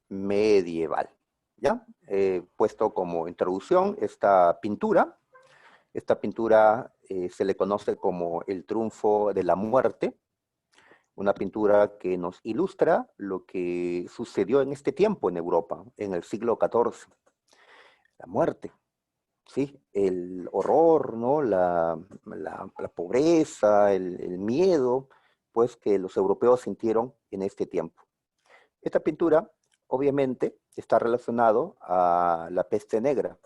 medieval. ¿Ya? Puesto como introducción esta pintura. Esta pintura se le conoce como el triunfo de la muerte, una pintura que nos ilustra lo que sucedió en este tiempo en Europa, en el siglo XIV. La muerte, ¿sí? El horror, ¿no? La pobreza, el miedo, pues que los europeos sintieron en este tiempo. Esta pintura, obviamente, está relacionado a la peste negra.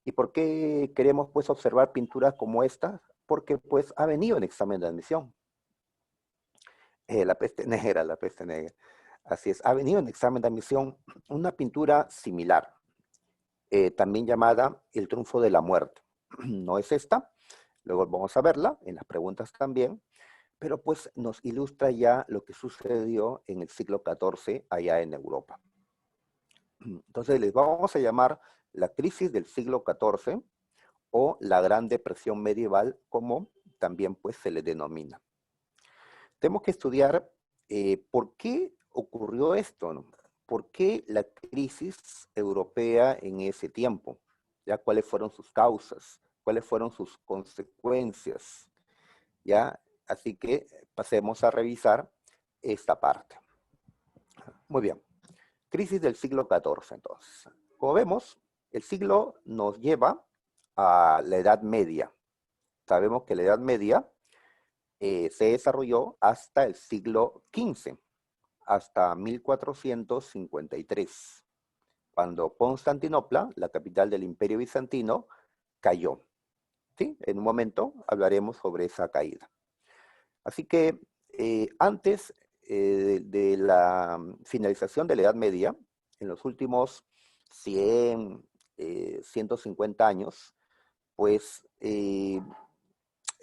¿Y por qué queremos, pues, observar pinturas como esta? Porque, pues, ha venido en examen de admisión. La peste negra, la peste negra. Así es, ha venido en examen de admisión una pintura similar, también llamada El triunfo de la muerte. No es esta, luego vamos a verla, en las preguntas también, pero pues nos ilustra ya lo que sucedió en el siglo XIV allá en Europa. Entonces les vamos a llamar la crisis del siglo XIV o la Gran Depresión Medieval, como también pues se le denomina. Tenemos que estudiar por qué ocurrió esto, ¿no? ¿Por qué la crisis europea en ese tiempo? ¿Ya? ¿Cuáles fueron sus causas? ¿Cuáles fueron sus consecuencias? ¿Ya? Así que pasemos a revisar esta parte. Muy bien. Crisis del siglo XIV, entonces. Como vemos, el siglo nos lleva a la Edad Media. Sabemos que la Edad Media se desarrolló hasta el siglo XV, hasta 1453, cuando Constantinopla, la capital del Imperio Bizantino, cayó. ¿Sí? En un momento hablaremos sobre esa caída. Así que antes de la finalización de la Edad Media, en los últimos 100, 150 años, pues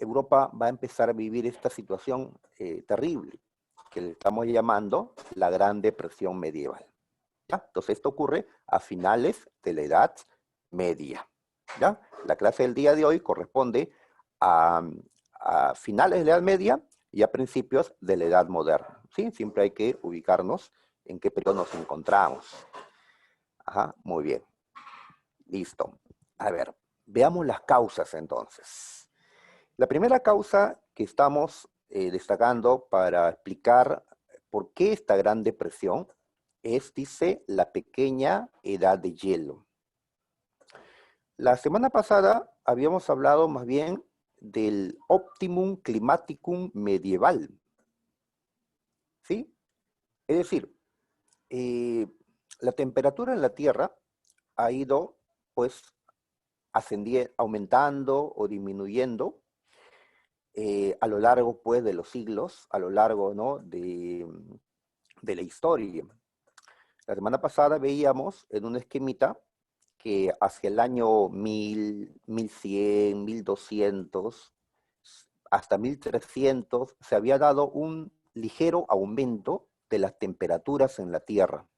Europa va a empezar a vivir esta situación terrible, que le estamos llamando la Gran Depresión Medieval. ¿Ya? Entonces esto ocurre a finales de la Edad Media. ¿Ya? La clase del día de hoy corresponde a finales de la Edad Media y a principios de la Edad Moderna. ¿Sí? Siempre hay que ubicarnos en qué periodo nos encontramos. Ajá, muy bien. Listo. A ver, veamos las causas entonces. La primera causa que estamos destacando para explicar por qué esta Gran Depresión es, dice, la pequeña edad de hielo. La semana pasada habíamos hablado más bien del Optimum Climaticum medieval. ¿Sí? Es decir, la temperatura en la Tierra ha ido, pues, aumentando o disminuyendo a lo largo, pues, de los siglos, a lo largo, ¿no?, de la historia. La semana pasada veíamos en un esquemita que hacia el año 1000, 1100, 1200, hasta 1300, se había dado un ligero aumento de las temperaturas en la Tierra.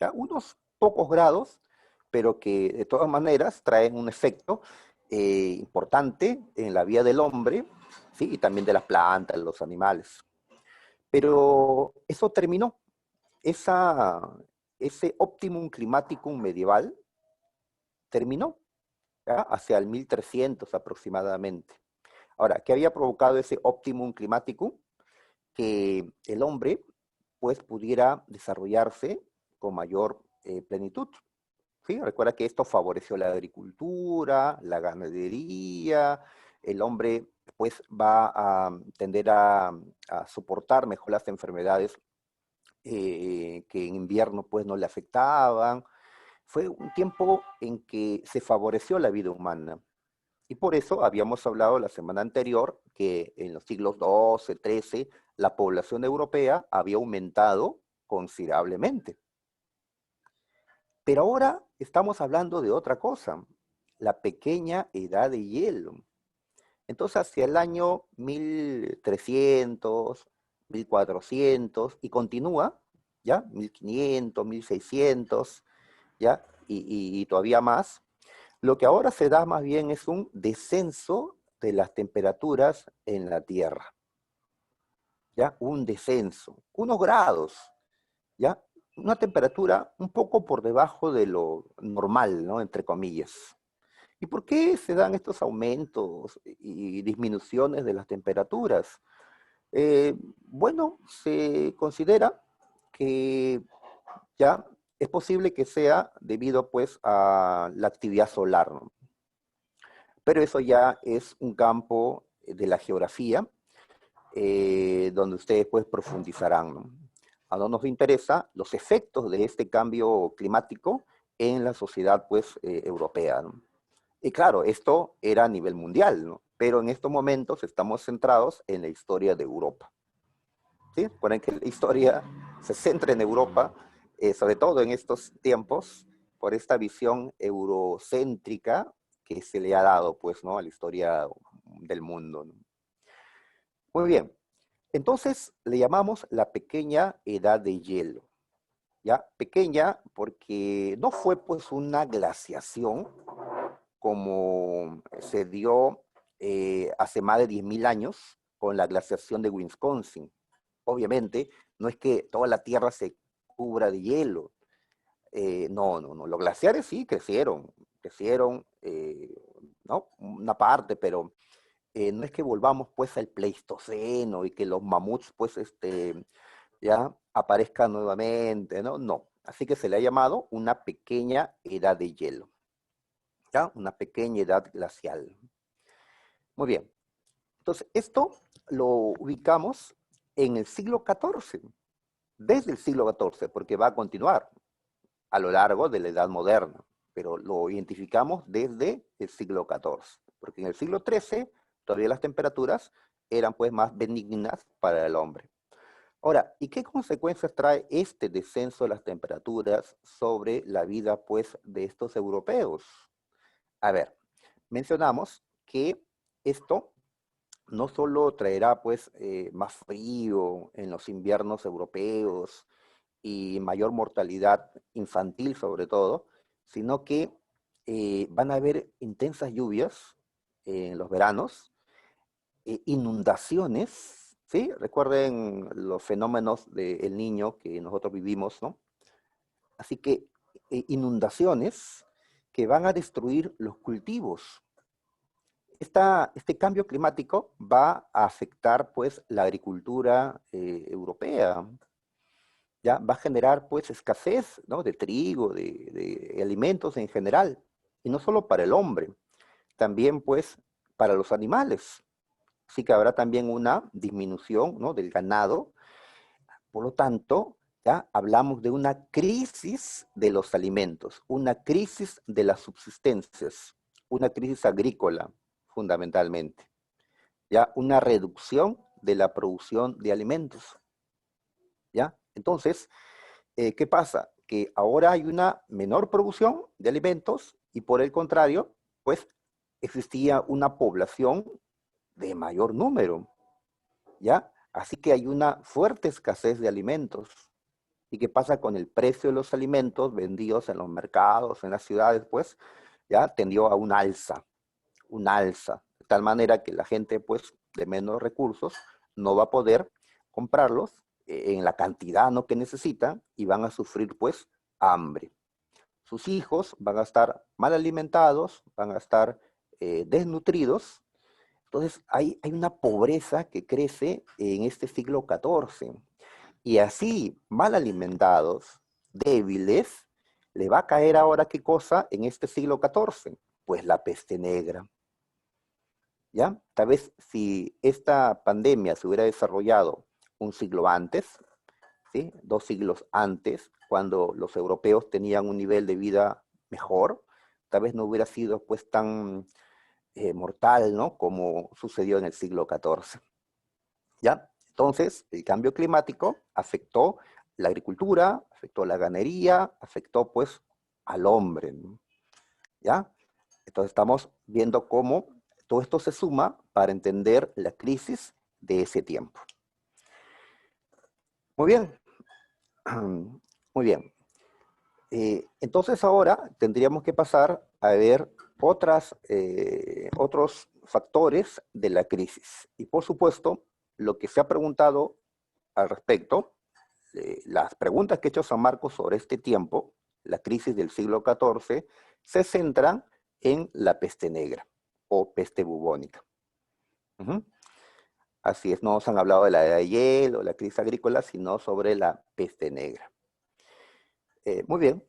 ¿Ya? Unos pocos grados, pero que de todas maneras traen un efecto importante en la vida del hombre, ¿sí? Y también de las plantas, los animales. Pero eso terminó. Ese optimum climaticum medieval terminó, ¿ya? Hacia el 1300 aproximadamente. Ahora, ¿qué había provocado ese optimum climaticum? Que el hombre pues pudiera desarrollarse con mayor plenitud. ¿Sí? Recuerda que esto favoreció la agricultura, la ganadería, el hombre pues va a tender a soportar mejor las enfermedades que en invierno pues no le afectaban. Fue un tiempo en que se favoreció la vida humana. Y por eso habíamos hablado la semana anterior que en los siglos XII, XIII, la población europea había aumentado considerablemente. Pero ahora estamos hablando de otra cosa, la pequeña edad de hielo. Entonces, hacia el año 1300, 1400, y continúa, ¿ya? 1500, 1600, ¿ya? Y todavía más. Lo que ahora se da más bien es un descenso de las temperaturas en la Tierra. ¿Ya? Un descenso, unos grados, ¿ya? una temperatura un poco por debajo de lo normal, ¿no? Entre comillas. ¿Y por qué se dan estos aumentos y disminuciones de las temperaturas? Bueno, se considera que ya es posible que sea debido pues a la actividad solar, ¿no? Pero eso ya es un campo de la geografía donde ustedes pues profundizarán, ¿no? A nosotros nos interesa los efectos de este cambio climático en la sociedad pues europea, ¿no? Y claro, esto era a nivel mundial, ¿no? Pero en estos momentos estamos centrados en la historia de Europa. ¿Sí? Recuerden que la historia se centra en Europa, sobre todo en estos tiempos, por esta visión eurocéntrica que se le ha dado, pues, ¿no? A la historia del mundo, ¿no? Muy bien. Entonces, le llamamos la pequeña edad de hielo. ¿Ya? Pequeña porque no fue, pues, una glaciación como se dio hace más de 10.000 años con la glaciación de Wisconsin. Obviamente, no es que toda la Tierra se cubra de hielo. No, no, no. Los glaciares sí crecieron, ¿no? Una parte, pero no es que volvamos pues al Pleistoceno y que los mamuts pues ya aparezcan nuevamente, ¿no? No. Así que se le ha llamado una pequeña edad de hielo, ¿ya? Una pequeña edad glacial. Muy bien. Entonces, esto lo ubicamos en el siglo XIV, desde el siglo XIV, porque va a continuar a lo largo de la Edad Moderna, pero lo identificamos desde el siglo XIV, porque en el siglo XIII todavía las temperaturas eran pues más benignas para el hombre. Ahora, ¿y qué consecuencias trae este descenso de las temperaturas sobre la vida pues de estos europeos? A ver, mencionamos que esto no solo traerá pues más frío en los inviernos europeos y mayor mortalidad infantil sobre todo, sino que van a haber intensas lluvias en los veranos, inundaciones, ¿sí? Recuerden los fenómenos del Niño que nosotros vivimos, ¿no? Así que inundaciones que van a destruir los cultivos. Este cambio climático va a afectar pues la agricultura europea, ya va a generar pues escasez, ¿no? De trigo, de alimentos en general, y no solo para el hombre, también pues para los animales. Así que habrá también una disminución, ¿no? Del ganado. Por lo tanto, ya hablamos de una crisis de los alimentos, una crisis de las subsistencias, una crisis agrícola fundamentalmente, ya una reducción de la producción de alimentos, ¿ya? Entonces, ¿qué pasa? Que ahora hay una menor producción de alimentos y por el contrario, pues existía una población de mayor número, ¿ya? Así que hay una fuerte escasez de alimentos. ¿Y qué pasa con el precio de los alimentos vendidos en los mercados, en las ciudades? Pues ya tendió a un alza, de tal manera que la gente, pues, de menos recursos, no va a poder comprarlos en la cantidad, ¿no?, que necesitan y van a sufrir, pues, hambre. Sus hijos van a estar mal alimentados, van a estar desnutridos. Entonces, hay una pobreza que crece en este siglo XIV. Y así, mal alimentados, débiles, le va a caer ahora qué cosa en este siglo XIV, pues la peste negra. ¿Ya? Tal vez si esta pandemia se hubiera desarrollado un siglo antes, ¿sí? 2 siglos antes, cuando los europeos tenían un nivel de vida mejor, tal vez no hubiera sido pues tan mortal, ¿no? Como sucedió en el siglo XIV. ¿Ya? Entonces, el cambio climático afectó la agricultura, afectó la ganadería, afectó pues al hombre, ¿no? ¿Ya? Entonces estamos viendo cómo todo esto se suma para entender la crisis de ese tiempo. Muy bien. Muy bien. Entonces ahora tendríamos que pasar a ver otros factores de la crisis. Y por supuesto, lo que se ha preguntado al respecto, las preguntas que ha hecho San Marcos sobre este tiempo, la crisis del siglo XIV, se centran en la peste negra o peste bubónica. Ujú. Así es, no se han hablado de la edad de hielo o la crisis agrícola, sino sobre la peste negra. Muy bien.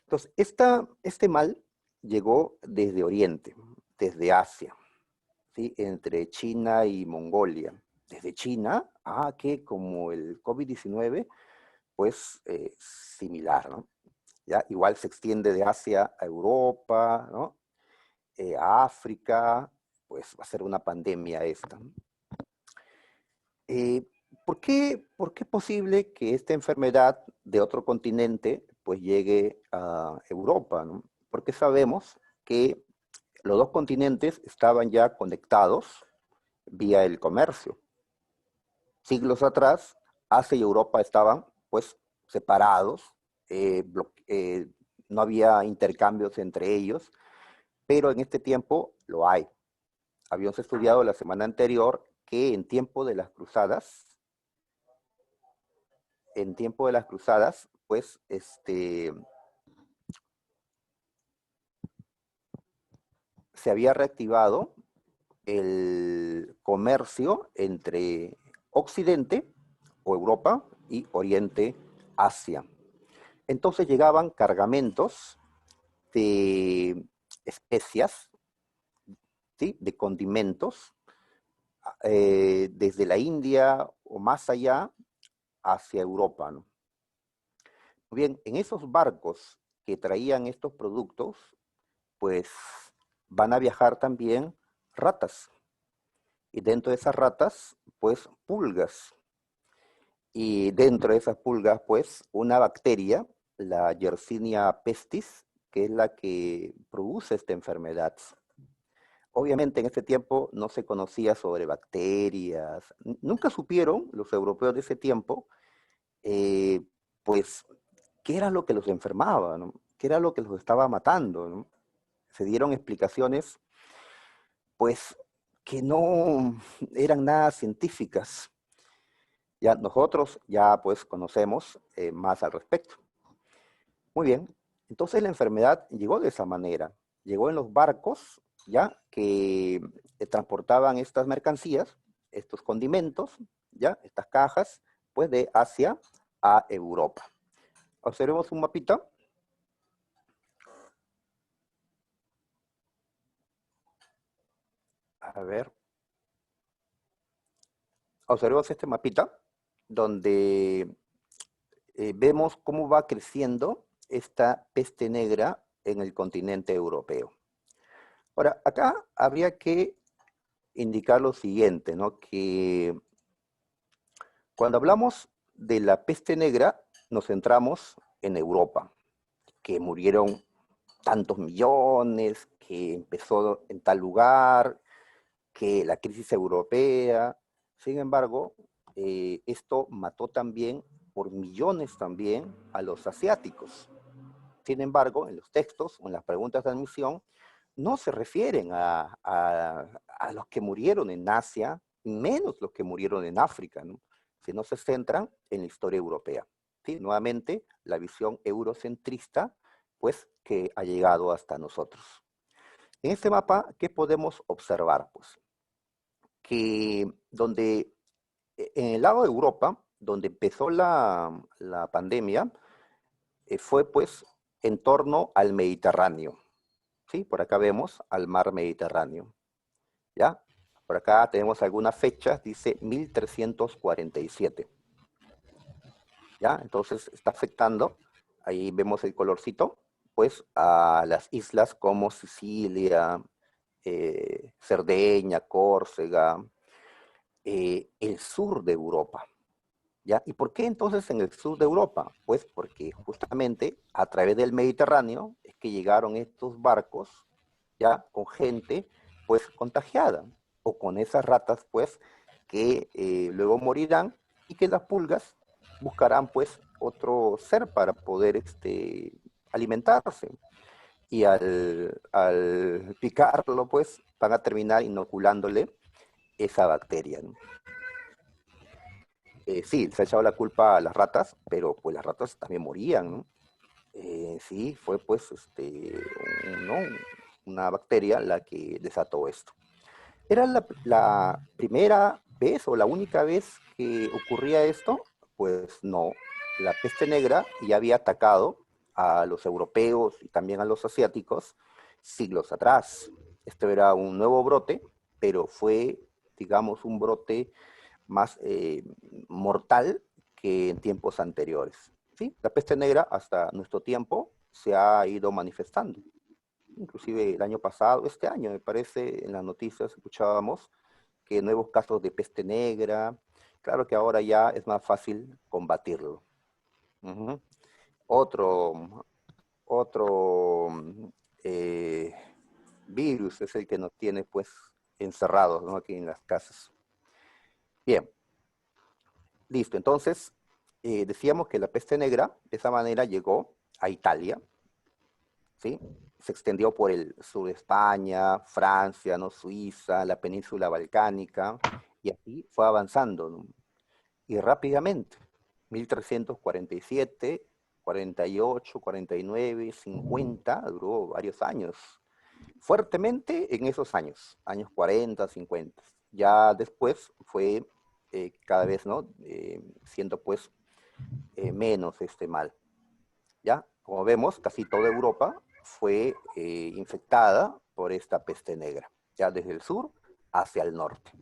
Entonces, este mal llegó desde Oriente, desde Asia, ¿sí? Entre China y Mongolia. Desde China, que como el COVID-19, pues similar, ¿no? ¿Ya? Igual se extiende de Asia a Europa, ¿no? A África, pues va a ser una pandemia esta, ¿no? Eh, por qué es posible que esta enfermedad de otro continente pues llegue a Europa, ¿no? Porque sabemos que los dos continentes estaban ya conectados vía el comercio. Siglos atrás, Asia y Europa estaban pues separados, eh, no había intercambios entre ellos, pero en este tiempo lo hay. Habíamos estudiado la semana anterior que en tiempo de las cruzadas, pues se había reactivado el comercio entre Occidente o Europa y Oriente, Asia. Entonces llegaban cargamentos de especias, ¿sí? De condimentos, desde la India o más allá hacia Europa, ¿no? Bien, en esos barcos que traían estos productos, pues van a viajar también ratas. Y dentro de esas ratas, pues pulgas. Y dentro de esas pulgas, pues una bacteria, la Yersinia pestis, que es la que produce esta enfermedad. Obviamente en este tiempo no se conocía sobre bacterias, nunca supieron los europeos de ese tiempo, eh, pues, qué era lo que los enfermaba, ¿no? ¿Qué era lo que los estaba matando, ¿no? Se dieron explicaciones, pues, que no eran nada científicas. Ya nosotros ya pues conocemos más al respecto. Muy bien, entonces la enfermedad llegó de esa manera, llegó en los barcos ya que transportaban estas mercancías, estos condimentos, ya estas cajas, pues de Asia a Europa. Observemos un mapita. A ver, observemos este mapita donde vemos cómo va creciendo esta peste negra en el continente europeo. Ahora, acá habría que indicar lo siguiente, ¿no? Que cuando hablamos de la peste negra, nos centramos en Europa, que murieron tantos millones, que empezó en tal lugar, que la crisis europea. Sin embargo, esto mató también por millones también a los asiáticos. Sin embargo, en los textos o en las preguntas de admisión, no se refieren a los que murieron en Asia, menos los que murieron en África, ¿no? Sino se centran en la historia europea. ¿Sí? Nuevamente, la visión eurocentrista, pues, que ha llegado hasta nosotros. En este mapa, ¿qué podemos observar? Pues, que en el lado de Europa, donde empezó la pandemia, fue pues en torno al Mediterráneo. ¿Sí? Por acá vemos al mar Mediterráneo. ¿Ya? Por acá tenemos algunas fechas, dice 1347. ¿Ya? Entonces está afectando, ahí vemos el colorcito, pues a las islas como Sicilia, Cerdeña, Córcega, el sur de Europa. ¿Ya? ¿Y por qué entonces en el sur de Europa? Pues porque justamente a través del Mediterráneo es que llegaron estos barcos, ya con gente pues contagiada, o con esas ratas pues que luego morirán y que las pulgas buscarán pues otro ser para poder alimentarse. Y al picarlo pues van a terminar inoculándole esa bacteria, ¿no? Sí, se ha echado la culpa a las ratas, pero pues las ratas también morían, ¿no? Sí, fue pues ¿no? Una bacteria la que desató esto. ¿Era la primera vez o la única vez que ocurría esto? Pues no. La peste negra ya había atacado a los europeos y también a los asiáticos siglos atrás. Esto era un nuevo brote, pero fue, digamos, un brote más mortal que en tiempos anteriores. ¿Sí? La peste negra hasta nuestro tiempo se ha ido manifestando. Inclusive el año pasado, este año, me parece, en las noticias escuchábamos que nuevos casos de peste negra. Claro que ahora ya es más fácil combatirlo. Ujú. Otro, otro eh, virus es el que nos tiene pues encerrados, ¿no? Aquí en las casas. Bien, listo. Entonces, decíamos que la peste negra de esa manera llegó a Italia, ¿sí? Se extendió por el sur de España, Francia, ¿no? Suiza, la península balcánica, y así fue avanzando, ¿no? Y rápidamente, 1347, 48, 49, 50, duró varios años, fuertemente en esos años, años 40, 50. Ya después fue cada vez, ¿no? Siendo pues menos este mal. ¿Ya? Como vemos, casi toda Europa fue infectada por esta peste negra, ya desde el sur hacia el norte,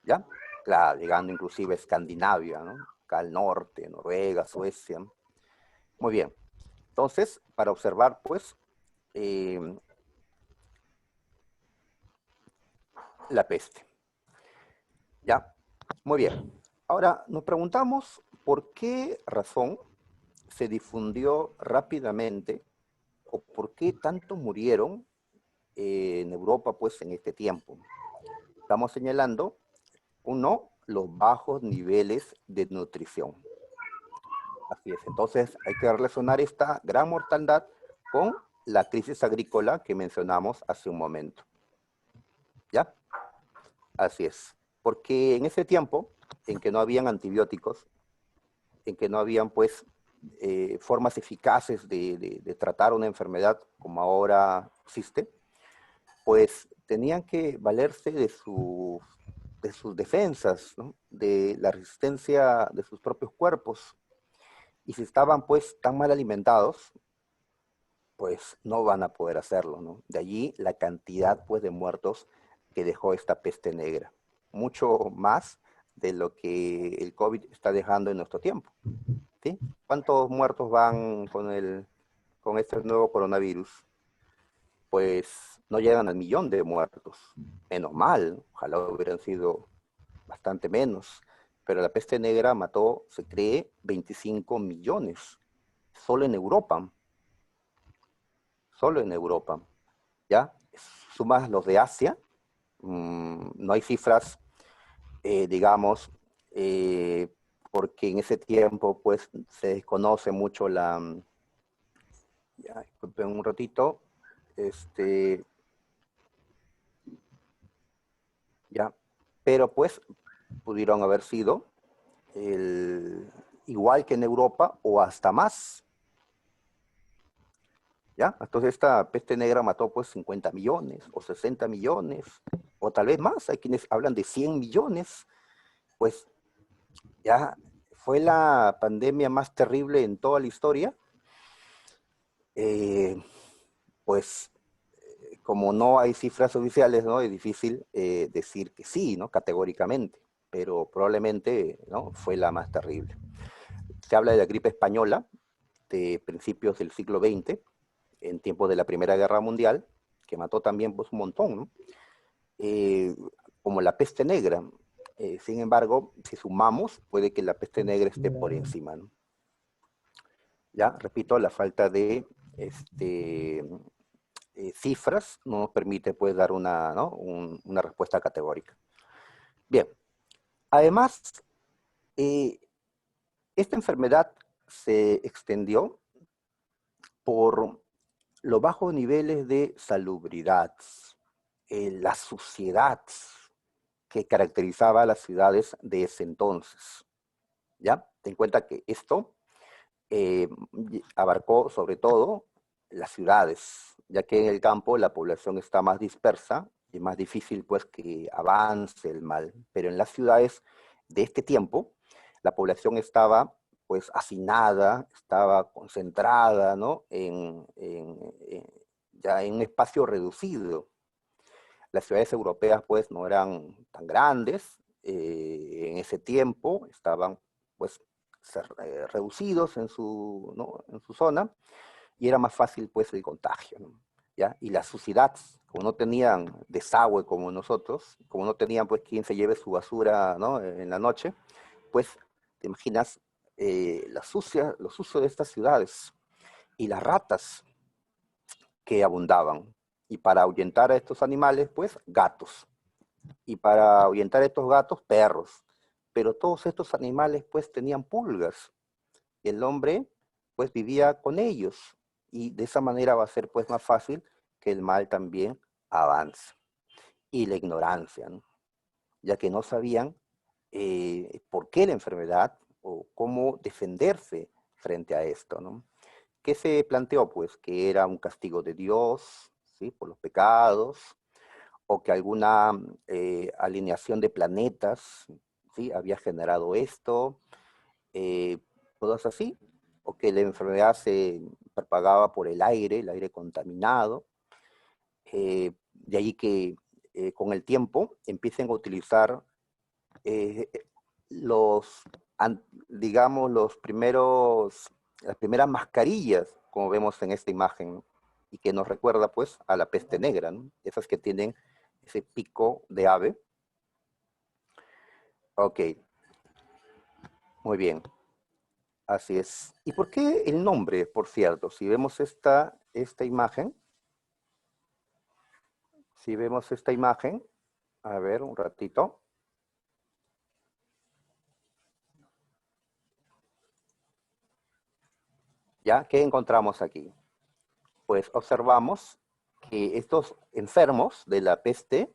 ¿ya? Claro, llegando inclusive a Escandinavia, ¿no? Acá al norte, Noruega, Suecia. Muy bien. Entonces, para observar, pues, eh, la peste, ¿ya? Muy bien. Ahora, nos preguntamos por qué razón se difundió rápidamente o por qué tanto murieron en Europa, pues, en este tiempo. Estamos señalando, uno, los bajos niveles de nutrición. Así es. Entonces, hay que relacionar esta gran mortandad con la crisis agrícola que mencionamos hace un momento. ¿Ya? Así es. Porque en ese tiempo, en que no habían antibióticos, en que no habían, pues, formas eficaces de tratar una enfermedad como ahora existe, pues tenían que valerse de sus defensas, ¿no? De la resistencia de sus propios cuerpos. Y si estaban pues tan mal alimentados, pues no van a poder hacerlo, ¿no? De allí la cantidad pues de muertos que dejó esta peste negra. Mucho más de lo que el COVID está dejando en nuestro tiempo, ¿sí? ¿Cuántos muertos van con este nuevo coronavirus? Pues no llegan al millón de muertos. Menos mal, ojalá hubieran sido bastante menos. Pero la peste negra mató, se cree, 25 millones. Solo en Europa. Solo en Europa. ¿Ya? Sumas los de Asia. No hay cifras, digamos, eh, porque en ese tiempo pues se desconoce mucho ya, disculpen un ratito, este, ya, pero pues pudieron haber sido igual que en Europa o hasta más, ¿ya? Entonces esta peste negra mató pues 50 millones o 60 millones o tal vez más, hay quienes hablan de 100 millones, pues ya fue la pandemia más terrible en toda la historia, eh, pues como no hay cifras oficiales, ¿no? Es difícil decir que sí, ¿no? Categóricamente, pero probablemente, ¿no? Fue la más terrible. Se habla de la gripe española de principios del siglo XX, en tiempos de la Primera Guerra Mundial, que mató también pues, un montón, ¿no? Eh, como la peste negra. Sin embargo, si sumamos, puede que la peste negra esté por encima, ¿no? Ya, repito, la falta de cifras no nos permite pues, dar una, ¿no? Una respuesta categórica. Bien, además, eh, esta enfermedad se extendió por los bajos niveles de salubridad, la suciedad, que caracterizaba a las ciudades de ese entonces. ¿Ya? Ten en cuenta que esto abarcó sobre todo las ciudades, ya que en el campo la población está más dispersa y más difícil pues que avance el mal. Pero en las ciudades de este tiempo, la población estaba pues hacinada, estaba concentrada, ¿no? Ya en un espacio reducido. Las ciudades europeas pues no eran tan grandes, en ese tiempo estaban pues reducidos en su, ¿no? en su zona, y era más fácil pues el contagio, ¿no? ¿Ya? Y la suciedad, como no tenían desagüe como nosotros, como no tenían pues quien se lleve su basura, ¿no? en la noche, pues te imaginas lo sucio de estas ciudades y las ratas que abundaban. Y para ahuyentar a estos animales, pues gatos. Y para ahuyentar a estos gatos, perros. Pero todos estos animales pues tenían pulgas. Y el hombre pues vivía con ellos. Y de esa manera va a ser pues más fácil que el mal también avance. Y la ignorancia, ¿no? Ya que no sabían por qué la enfermedad o cómo defenderse frente a esto, ¿no? ¿Qué se planteó? Pues que era un castigo de Dios, ¿sí? Por los pecados, o que alguna alineación de planetas, ¿sí? Había generado esto, eh, cosas así, o que la enfermedad se propagaba por el aire contaminado, de ahí que con el tiempo empiecen a utilizar eh, los, digamos, las primeras mascarillas, como vemos en esta imagen, ¿no? Y que nos recuerda pues a la peste negra, ¿no? Esas que tienen ese pico de ave. Ok, muy bien, así es. ¿Y por qué el nombre, por cierto? Si vemos esta imagen, si vemos esta imagen, a ver, un ratito. ¿Ya? ¿Qué encontramos aquí? Pues observamos que estos enfermos de la peste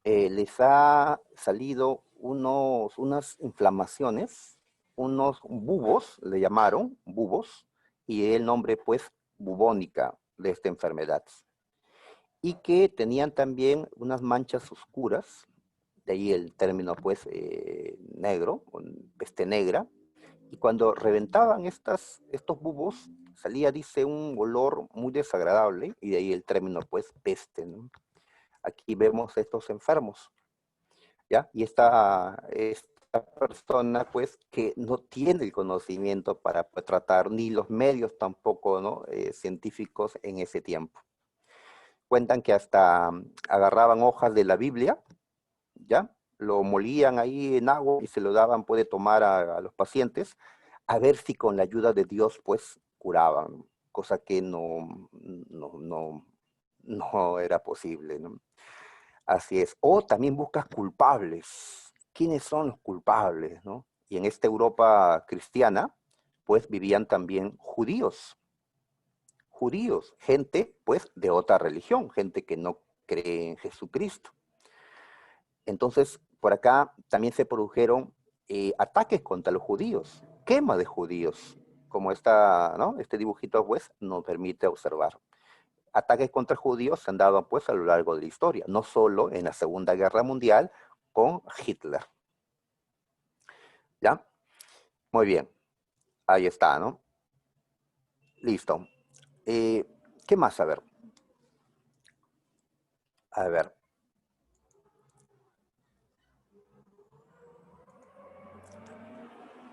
les ha salido unas inflamaciones, unos bubos, le llamaron bubos, y el nombre pues bubónica de esta enfermedad. Y que tenían también unas manchas oscuras, de ahí el término pues negro, peste negra, y cuando reventaban estos bubos, salía, dice, un olor muy desagradable, y de ahí el término pues peste, ¿no? Aquí vemos estos enfermos, ¿ya? Y esta persona, pues, que no tiene el conocimiento para pues, tratar, ni los medios tampoco, ¿no? Científicos en ese tiempo. Cuentan que hasta agarraban hojas de la Biblia, ¿ya? Lo molían ahí en agua y se lo daban, puede tomar a los pacientes, a ver si con la ayuda de Dios, pues, curaban, cosa que no era posible, ¿no? Así es. O también buscas culpables. ¿Quiénes son los culpables, no? Y en esta Europa cristiana, pues vivían también judíos, gente pues de otra religión, gente que no cree en Jesucristo. Entonces, por acá también se produjeron ataques contra los judíos, quema de judíos, como ¿no? Este dibujito pues nos permite observar. Ataques contra judíos se han dado pues a lo largo de la historia, no solo en la Segunda Guerra Mundial con Hitler. ¿Ya? Muy bien, ahí está, ¿no? Listo. Eh, ¿Qué más? A ver.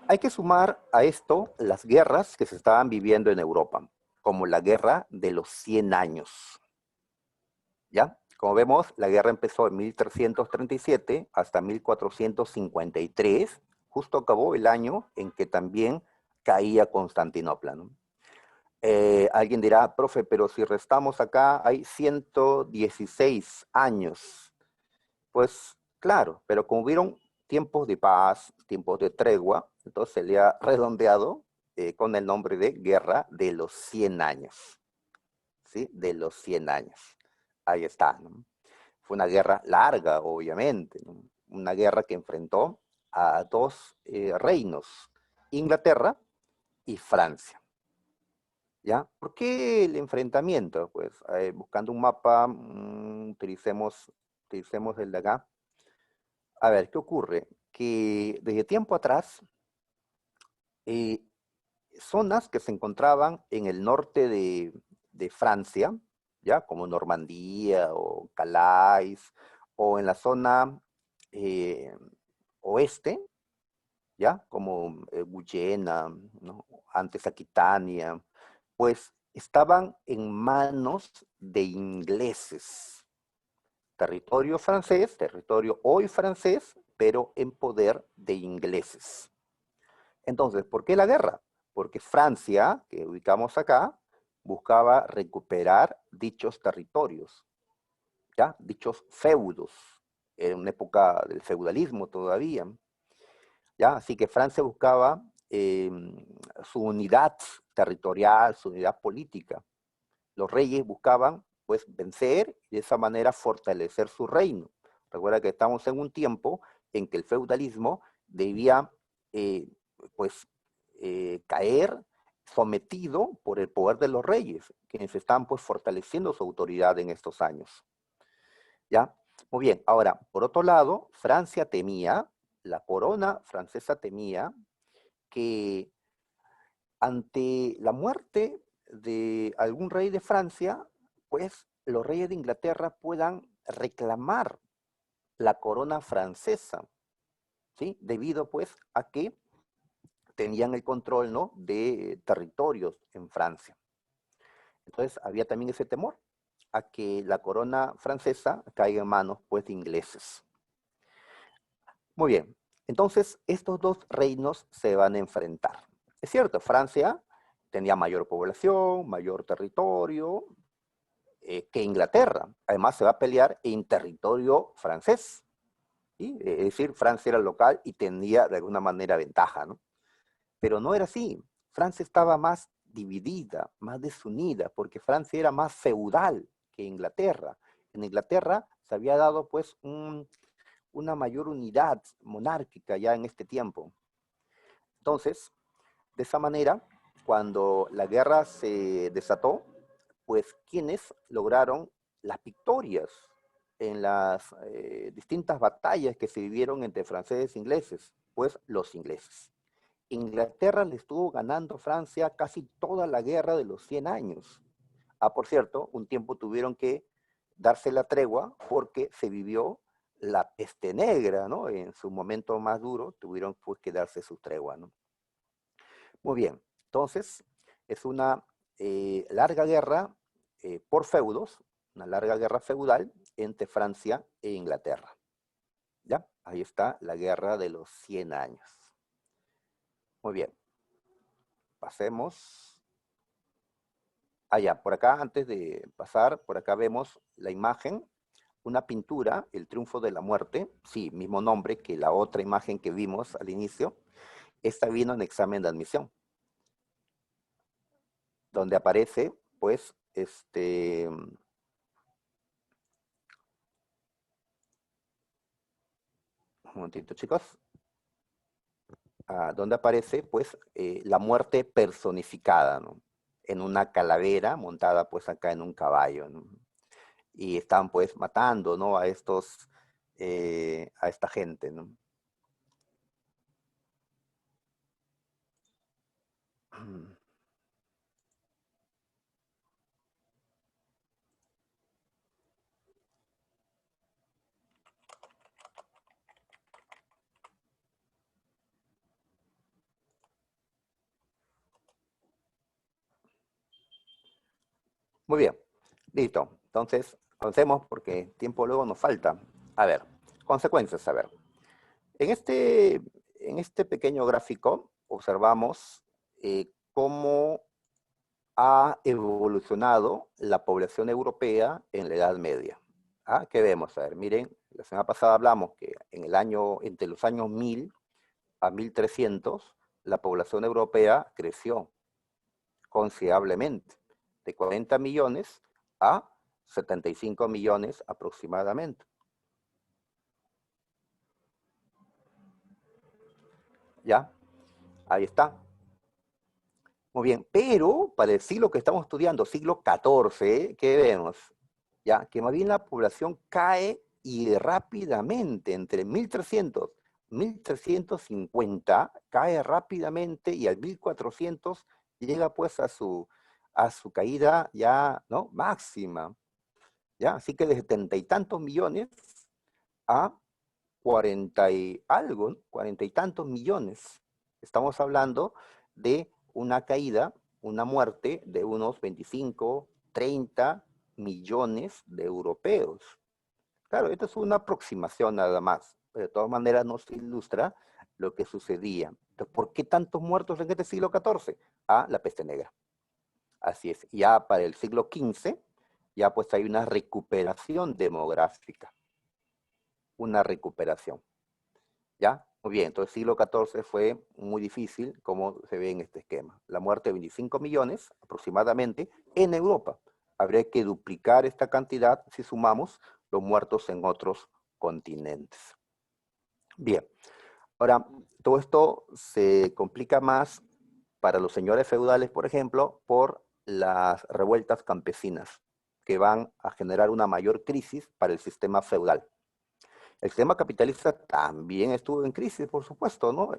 Hay que sumar a esto las guerras que se estaban viviendo en Europa, como la guerra de los 100 años. ¿Ya? Como vemos, la guerra empezó en 1337 hasta 1453, justo acabó el año en que también caía Constantinopla, ¿no? Alguien dirá, profe, pero si restamos acá hay 116 años. Pues claro, pero como hubieron tiempos de paz, tiempos de tregua, entonces se le ha redondeado con el nombre de Guerra de los 100 años. ¿Sí? De los 100 años. Ahí está, ¿no? Fue una guerra larga, obviamente, ¿no? una guerra que enfrentó a dos reinos, Inglaterra y Francia. ¿Ya? ¿Por qué el enfrentamiento? Pues buscando un mapa, utilicemos el de acá. A ver, ¿qué ocurre? Que desde tiempo atrás, eh, zonas que se encontraban en el norte de Francia, ¿ya? Como Normandía o Calais, o en la zona eh, oeste, ¿ya? Como Guyena, ¿no? Antes Aquitania, pues estaban en manos de ingleses. Territorio francés, territorio hoy francés, pero en poder de ingleses. Entonces, ¿por qué la guerra? Porque Francia, que ubicamos acá, buscaba recuperar dichos territorios, ¿ya? Dichos feudos, en una época del feudalismo todavía, ¿ya? Así que Francia buscaba su unidad territorial, su unidad política. Los reyes buscaban, pues, vencer y de esa manera fortalecer su reino. Recuerda que estamos en un tiempo en que el feudalismo debía, eh, pues, caer sometido por el poder de los reyes, quienes están, pues, fortaleciendo su autoridad en estos años. ¿Ya? Muy bien, ahora, por otro lado, Francia temía, la corona francesa temía que ante la muerte de algún rey de Francia, pues los reyes de Inglaterra puedan reclamar la corona francesa, ¿sí? Debido pues a que tenían el control, ¿no?, de territorios en Francia. Entonces había también ese temor a que la corona francesa caiga en manos pues de ingleses. Muy bien, entonces estos dos reinos se van a enfrentar. Es cierto, Francia tenía mayor población, mayor territorio que Inglaterra. Además se va a pelear en territorio francés, ¿sí? Es decir, Francia era local y tenía de alguna manera ventaja, ¿no? Pero no era así. Francia estaba más dividida, más desunida, porque Francia era más feudal que Inglaterra. En Inglaterra se había dado pues una mayor unidad monárquica ya en este tiempo. Entonces, de esa manera, cuando la guerra se desató, pues quienes lograron las victorias en las distintas batallas que se vivieron entre franceses e ingleses, pues los ingleses. Inglaterra le estuvo ganando a Francia casi toda la guerra de los 100 años. Ah, por cierto, un tiempo tuvieron que darse la tregua porque se vivió la peste negra, ¿no? En su momento más duro tuvieron pues que darse su tregua, ¿no? Muy bien, entonces es una larga guerra por feudos, una larga guerra feudal entre Francia e Inglaterra. ¿Ya? Ahí está la guerra de los 100 años. Muy bien, pasemos allá. Por acá, antes de pasar, por acá vemos la imagen, una pintura, El triunfo de la muerte, sí, mismo nombre que la otra imagen que vimos al inicio. Esta vino en examen de admisión, donde aparece, pues, un momentito, chicos, donde aparece, pues, la muerte personificada, ¿no? En una calavera montada, pues, acá en un caballo, ¿no? Y están, pues, matando, ¿no?, a esta gente, ¿no? Muy bien, listo. Entonces, avancemos porque tiempo luego nos falta. A ver, consecuencias, a ver. En este pequeño gráfico observamos cómo ha evolucionado la población europea en la Edad Media. ¿Ah? ¿Qué vemos? A ver, miren, la semana pasada hablamos que entre los años 1000 a 1300, la población europea creció considerablemente, de 40 millones a 75 millones aproximadamente. ¿Ya? Ahí está. Muy bien, pero para el siglo que estamos estudiando, siglo XIV, ¿qué vemos? Ya, que más bien la población cae y rápidamente, entre 1300 y 1350, cae rápidamente y al 1400 llega pues a su caída ya, ¿no? Máxima, ¿ya? Así que de 70 y tantos millones a 40 y algo, ¿no? 40 y tantos millones. Estamos hablando de una caída, una muerte de unos 25, 30 millones de europeos. Claro, esto es una aproximación nada más, pero de todas maneras nos ilustra lo que sucedía. Entonces, ¿por qué tantos muertos en este siglo XIV? Ah, la peste negra. Así es. Ya para el siglo XV, ya pues hay una recuperación demográfica, una recuperación. ¿Ya? Muy bien, entonces el siglo XIV fue muy difícil, como se ve en este esquema. La muerte de 25 millones aproximadamente en Europa. Habría que duplicar esta cantidad si sumamos los muertos en otros continentes. Bien, ahora, todo esto se complica más para los señores feudales, por ejemplo, por las revueltas campesinas, que van a generar una mayor crisis para el sistema feudal. El sistema capitalista también estuvo en crisis, por supuesto, ¿no?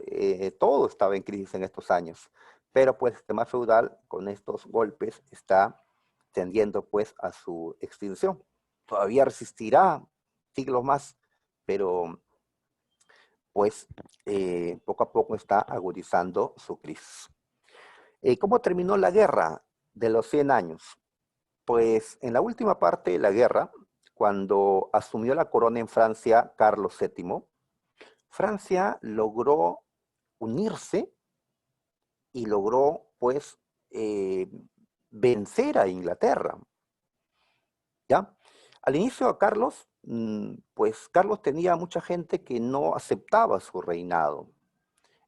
Todo estaba en crisis en estos años, pero pues el sistema feudal con estos golpes está tendiendo pues a su extinción. Todavía resistirá siglos más, pero pues poco a poco está agudizando su crisis. ¿Cómo terminó la guerra de los 100 años? Pues en la última parte de la guerra, cuando asumió la corona en Francia Carlos VII, Francia logró unirse y logró, pues, vencer a Inglaterra, ¿ya? Al inicio a Carlos, pues Carlos tenía mucha gente que no aceptaba su reinado,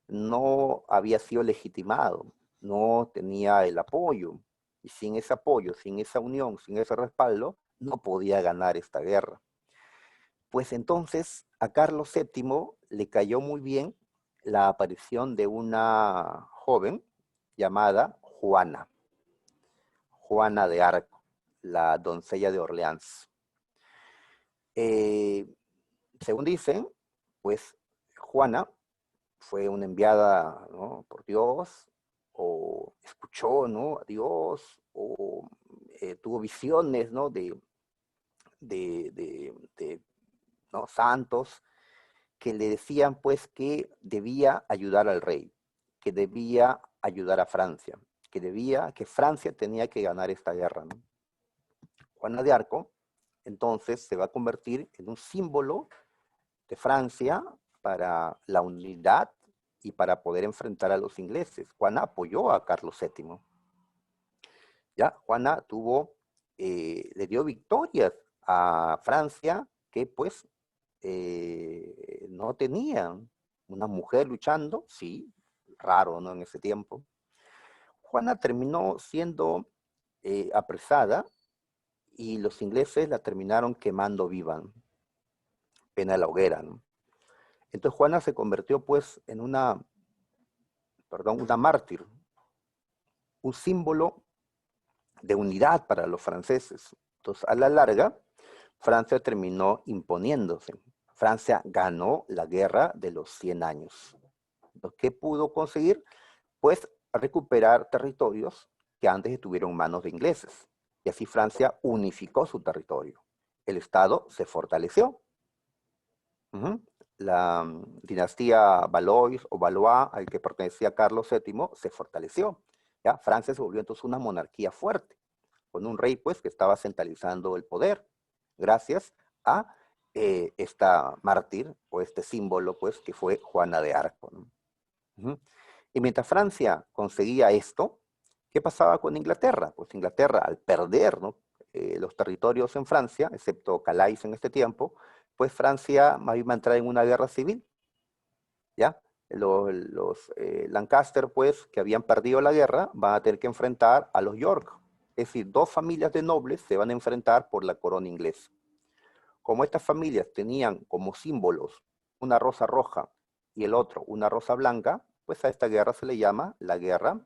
no había sido legitimado, no tenía el apoyo, y sin ese apoyo, sin esa unión, sin ese respaldo, no podía ganar esta guerra. Pues entonces a Carlos VII le cayó muy bien la aparición de una joven llamada Juana, Juana de Arco, la doncella de Orleans. Eh, Según dicen, pues Juana fue una enviada, ¿no?, por Dios, o escuchó, ¿no?, a Dios, o tuvo visiones, ¿no?, de ¿no?, santos, que le decían pues que debía ayudar al rey, que debía ayudar a Francia, que Francia tenía que ganar esta guerra, ¿no? Juana de Arco entonces se va a convertir en un símbolo de Francia para la unidad y para poder enfrentar a los ingleses. Juana apoyó a Carlos VII. ¿Ya? Juana le dio victorias a Francia que pues no tenían una mujer luchando, sí, raro, ¿no?, en ese tiempo. Juana terminó siendo apresada y los ingleses la terminaron quemando viva, ¿no?, pena de la hoguera, ¿no? Entonces Juana se convirtió pues en una mártir, un símbolo de unidad para los franceses. Entonces, a la larga, Francia terminó imponiéndose. Francia ganó la guerra de los 100 años. ¿Qué pudo conseguir? Pues recuperar territorios que antes estuvieron en manos de ingleses. Y así Francia unificó su territorio. El Estado se fortaleció. La dinastía Valois o Valois, al que pertenecía Carlos VII, se fortaleció. ¿Ya? Francia se volvió entonces una monarquía fuerte, con un rey pues que estaba centralizando el poder, gracias a esta mártir o este símbolo pues que fue Juana de Arco, ¿no? Y mientras Francia conseguía esto, ¿qué pasaba con Inglaterra? Pues Inglaterra, al perder, ¿no?, los territorios en Francia, excepto Calais en este tiempo, pues Francia más bien va a entrar en una guerra civil, ¿ya? Los Lancaster, pues, que habían perdido la guerra, van a tener que enfrentar a los York. Es decir, dos familias de nobles se van a enfrentar por la corona inglesa. Como estas familias tenían como símbolos una rosa roja y el otro una rosa blanca, pues a esta guerra se le llama la Guerra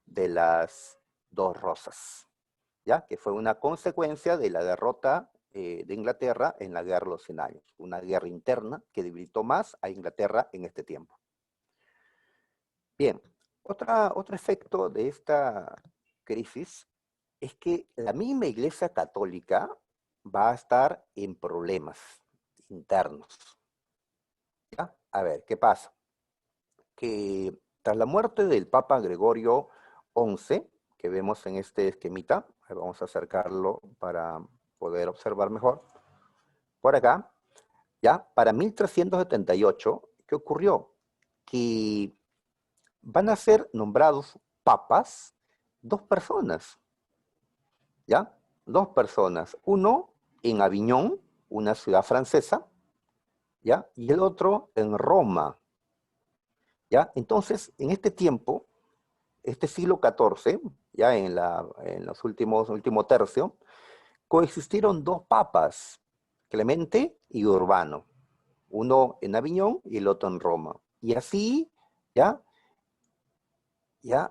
de las Dos Rosas, ¿ya? Que fue una consecuencia de la derrota de Inglaterra en la Guerra de los 100 Años, una guerra interna que debilitó más a Inglaterra en este tiempo. Bien, otro efecto de esta crisis es que la misma Iglesia Católica va a estar en problemas internos, ¿ya? A ver, ¿qué pasa? Que tras la muerte del Papa Gregorio XI, que vemos en este esquemita, vamos a acercarlo para poder observar mejor, por acá, ya, para 1378, ¿qué ocurrió? Que van a ser nombrados papas dos personas, ¿ya? Dos personas, uno en Aviñón, una ciudad francesa, ¿ya? Y el otro en Roma, ¿ya? Entonces, en este tiempo, este siglo XIV, ya en los último tercio, coexistieron dos papas, Clemente y Urbano, uno en Aviñón y el otro en Roma. Y así, ¿ya?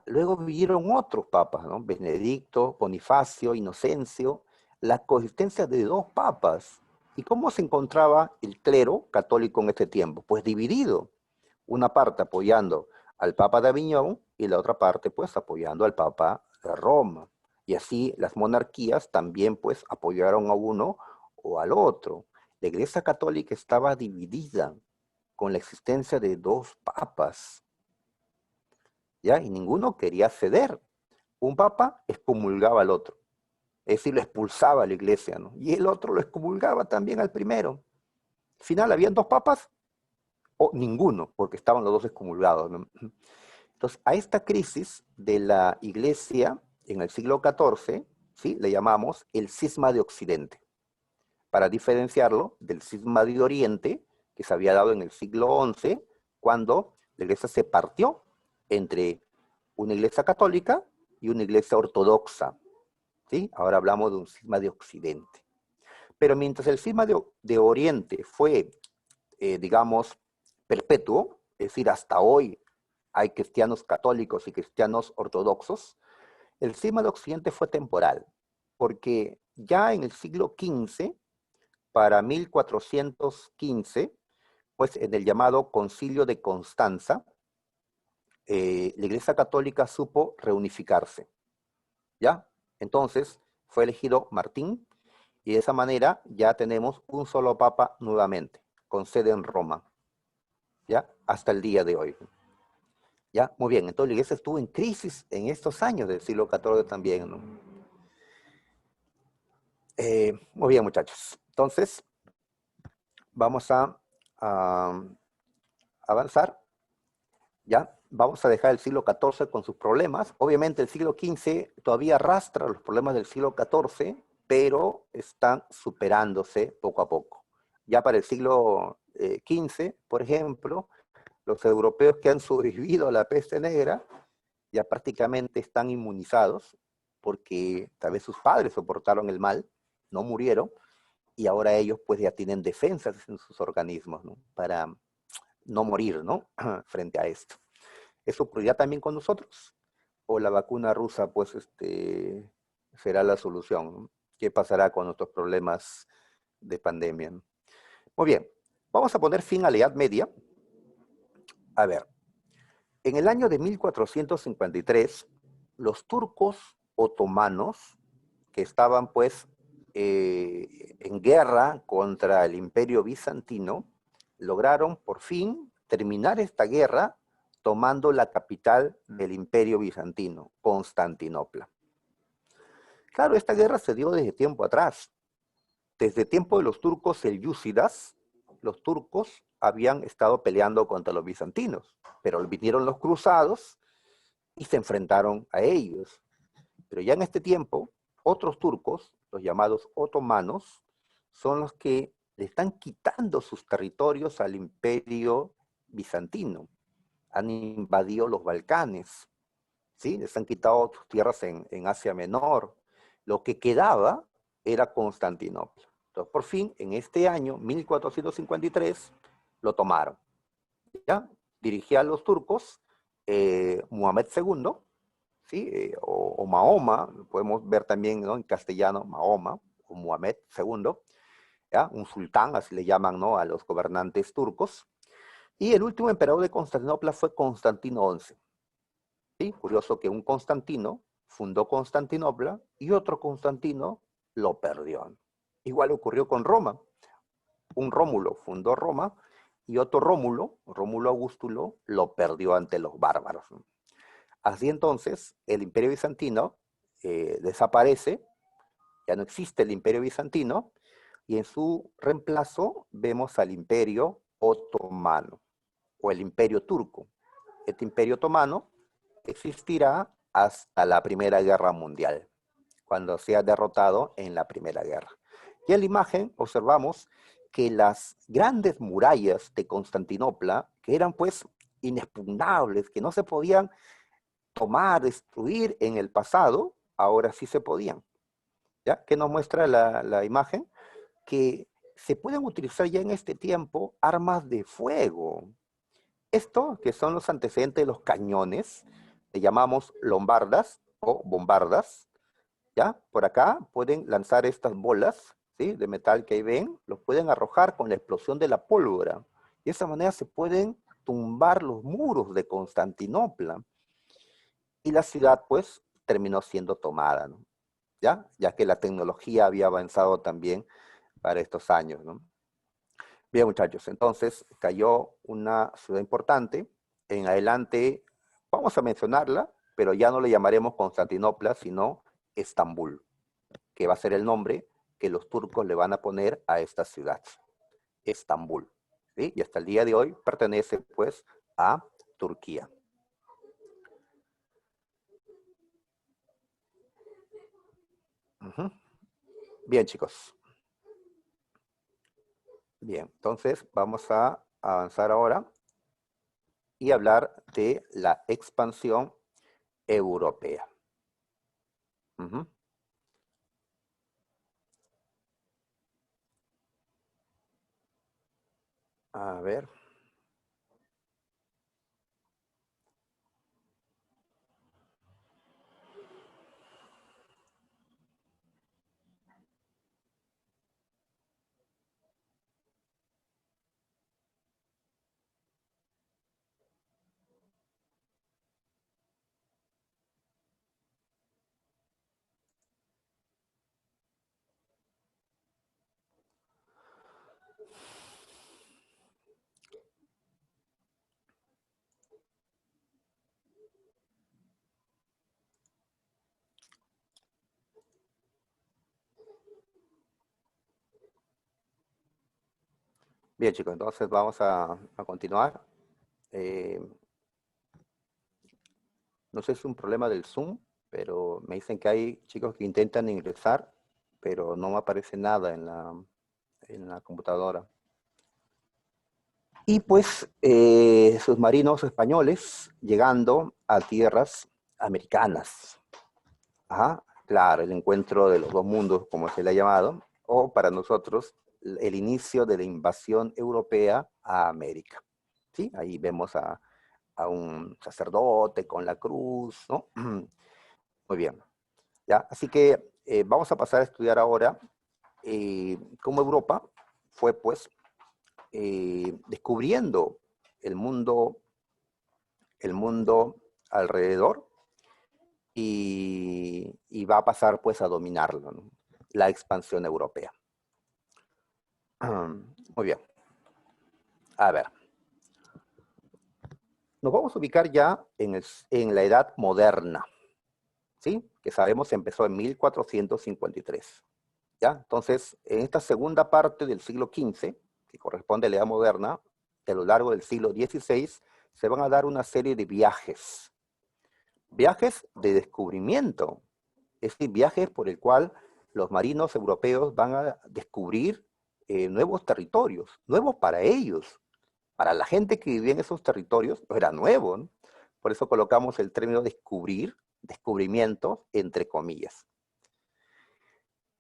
Luego vivieron otros papas, ¿no? Benedicto, Bonifacio, Inocencio, la coexistencia de dos papas. ¿Y cómo se encontraba el clero católico en este tiempo? Pues dividido. Una parte apoyando al Papa de Aviñón y la otra parte pues apoyando al Papa de Roma. Y así las monarquías también pues apoyaron a uno o al otro. La Iglesia Católica estaba dividida con la existencia de dos papas, ¿ya? Y ninguno quería ceder. Un papa excomulgaba al otro, es decir, lo expulsaba a la iglesia, ¿no? Y el otro lo excomulgaba también al primero. Al final, ¿habían dos papas? O ninguno, porque estaban los dos excomulgados, ¿no? Entonces, a esta crisis de la iglesia en el siglo XIV, ¿sí? Le llamamos el cisma de Occidente, para diferenciarlo del cisma de Oriente, que se había dado en el siglo XI, cuando la iglesia se partió entre una iglesia católica y una iglesia ortodoxa, ¿sí? Ahora hablamos de un cisma de Occidente. Pero mientras el cisma de Oriente fue, digamos, perpetuo, es decir, hasta hoy hay cristianos católicos y cristianos ortodoxos, el cisma de Occidente fue temporal, porque ya en el siglo XV, para 1415, pues en el llamado Concilio de Constanza, la Iglesia Católica supo reunificarse, ¿ya? Entonces fue elegido Martín y de esa manera ya tenemos un solo papa nuevamente, con sede en Roma, ¿ya? Hasta el día de hoy. ¿Ya? Muy bien, entonces la iglesia estuvo en crisis en estos años del siglo XIV también, ¿no? Muy bien, muchachos. Entonces, vamos a avanzar, ¿ya? Vamos a dejar el siglo XIV con sus problemas. Obviamente el siglo XV todavía arrastra los problemas del siglo XIV, pero están superándose poco a poco. Ya para el siglo XV, por ejemplo, los europeos que han sobrevivido a la peste negra ya prácticamente están inmunizados porque tal vez sus padres soportaron el mal, no murieron, y ahora ellos pues ya tienen defensas en sus organismos, ¿no? Para no morir, ¿no? Frente a esto. ¿Eso ocurrirá también con nosotros? ¿O la vacuna rusa pues será la solución, ¿no? ¿Qué pasará con nuestros problemas de pandemia, ¿no? Muy bien, vamos a poner fin a la Edad Media. A ver, en el año de 1453, los turcos otomanos, que estaban pues en guerra contra el imperio bizantino, lograron por fin terminar esta guerra tomando la capital del imperio bizantino, Constantinopla. Claro, esta guerra se dio desde tiempo atrás. Desde tiempo de los turcos selyúcidas, los turcos habían estado peleando contra los bizantinos, pero vinieron los cruzados y se enfrentaron a ellos. Pero ya en este tiempo, otros turcos, los llamados otomanos, son los que le están quitando sus territorios al imperio bizantino. Han invadido los Balcanes, ¿sí? Les han quitado sus tierras en Asia Menor. Lo que quedaba era Constantinopla. Entonces, por fin, en este año, 1453, lo tomaron, ¿ya? Dirigían los turcos Muhammad II, ¿sí? O Mahoma, lo podemos ver también, ¿no? En castellano, Mahoma, o Muhammad II, ¿ya? Un sultán, así le llaman, ¿no? A los gobernantes turcos. Y el último emperador de Constantinopla fue Constantino XI. ¿Sí? Curioso que un Constantino fundó Constantinopla y otro Constantino lo perdió. Igual ocurrió con Roma. Un Rómulo fundó Roma y otro Rómulo, Rómulo Augustulo, lo perdió ante los bárbaros. Así entonces, el Imperio Bizantino desaparece, ya no existe el Imperio Bizantino, y en su reemplazo vemos al Imperio Otomano, o el Imperio Turco. Este Imperio Otomano existirá hasta la Primera Guerra Mundial, cuando sea derrotado en la Primera Guerra. Y en la imagen observamos que las grandes murallas de Constantinopla, que eran pues inexpugnables, que no se podían tomar, destruir en el pasado, ahora sí se podían. ¿Ya? ¿Qué nos muestra la imagen? Que se pueden utilizar ya en este tiempo armas de fuego. Esto, que son los antecedentes de los cañones, le llamamos lombardas o bombardas, ¿ya? Por acá pueden lanzar estas bolas, ¿sí? De metal que ahí ven, los pueden arrojar con la explosión de la pólvora. De esa manera se pueden tumbar los muros de Constantinopla. Y la ciudad, pues, terminó siendo tomada, ¿no? ¿Ya? Ya que la tecnología había avanzado también para estos años, ¿no? Bien, muchachos, entonces cayó una ciudad importante. En adelante vamos a mencionarla, pero ya no le llamaremos Constantinopla, sino Estambul, que va a ser el nombre que los turcos le van a poner a esta ciudad, Estambul. ¿Sí? Y hasta el día de hoy pertenece, pues, a Turquía. Bien, chicos. Bien, entonces vamos a avanzar ahora y hablar de la expansión europea. A ver. Bien, chicos, entonces vamos a continuar. Eh, no sé si es un problema del Zoom, pero me dicen que hay chicos que intentan ingresar, pero no me aparece nada en la computadora. Y pues submarinos españoles llegando a tierras americanas. Ajá, claro, el encuentro de los dos mundos, como se le ha llamado, o para nosotros, el inicio de la invasión europea a América. ¿Sí? Ahí vemos a un sacerdote con la cruz, ¿no? Muy bien. ¿Ya? Así que vamos a pasar a estudiar ahora cómo Europa fue, pues, descubriendo el mundo alrededor y va a pasar, pues, a dominarlo, ¿no? La expansión europea. Muy bien. A ver. Nos vamos a ubicar ya en la edad moderna, ¿sí? Que sabemos empezó en 1453. ¿Ya? Entonces, en esta segunda parte del siglo XV, que corresponde a la edad moderna, a lo largo del siglo XVI, se van a dar una serie de viajes. Viajes de descubrimiento, es decir, viajes por el cual los marinos europeos van a descubrir nuevos territorios, nuevos para ellos. Para la gente que vivía en esos territorios, era nuevo, ¿no? Por eso colocamos el término descubrir, descubrimiento, entre comillas.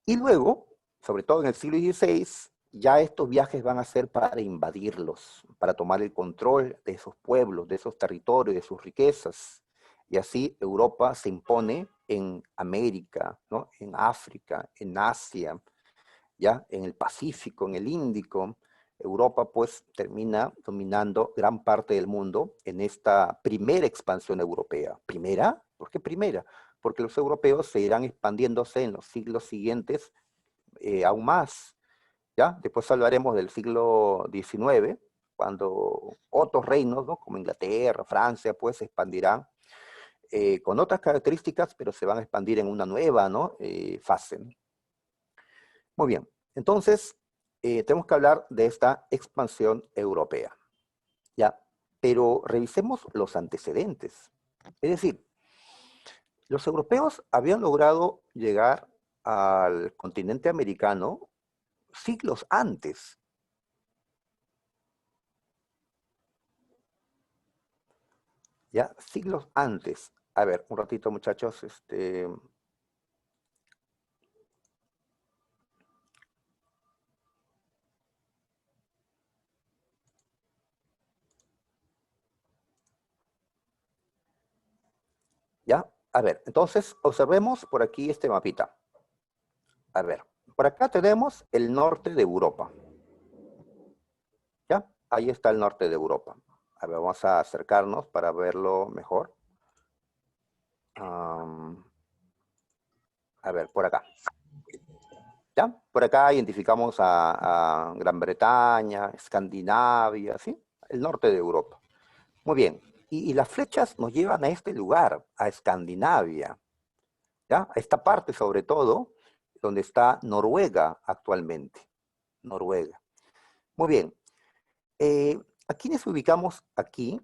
Y luego, sobre todo en el siglo XVI, ya estos viajes van a ser para invadirlos, para tomar el control de esos pueblos, de esos territorios, de sus riquezas. Y así Europa se impone en América, ¿no? En África, en Asia, ¿ya? En el Pacífico, en el Índico. Europa pues termina dominando gran parte del mundo en esta primera expansión europea. ¿Primera? ¿Por qué primera? Porque los europeos se irán expandiéndose en los siglos siguientes aún más, ¿ya? Después hablaremos del siglo XIX, cuando otros reinos, ¿no? Como Inglaterra, Francia, pues se expandirán con otras características, pero se van a expandir en una nueva, ¿no? Fase. Muy bien, entonces tenemos que hablar de esta expansión europea, ¿ya? Pero revisemos los antecedentes. Es decir, los europeos habían logrado llegar al continente americano siglos antes. Ya, siglos antes. A ver, un ratito, muchachos. Ya, a ver, entonces observemos por aquí este mapita. A ver, por acá tenemos el norte de Europa. ¿Ya? Ahí está el norte de Europa. A ver, vamos a acercarnos para verlo mejor. A ver, por acá. ¿Ya? Por acá identificamos a Gran Bretaña, Escandinavia, ¿sí? El norte de Europa. Muy bien. Y las flechas nos llevan a este lugar, a Escandinavia, ¿ya? A esta parte sobre todo, donde está Noruega actualmente. Noruega. Muy bien. ¿A quiénes ubicamos aquí,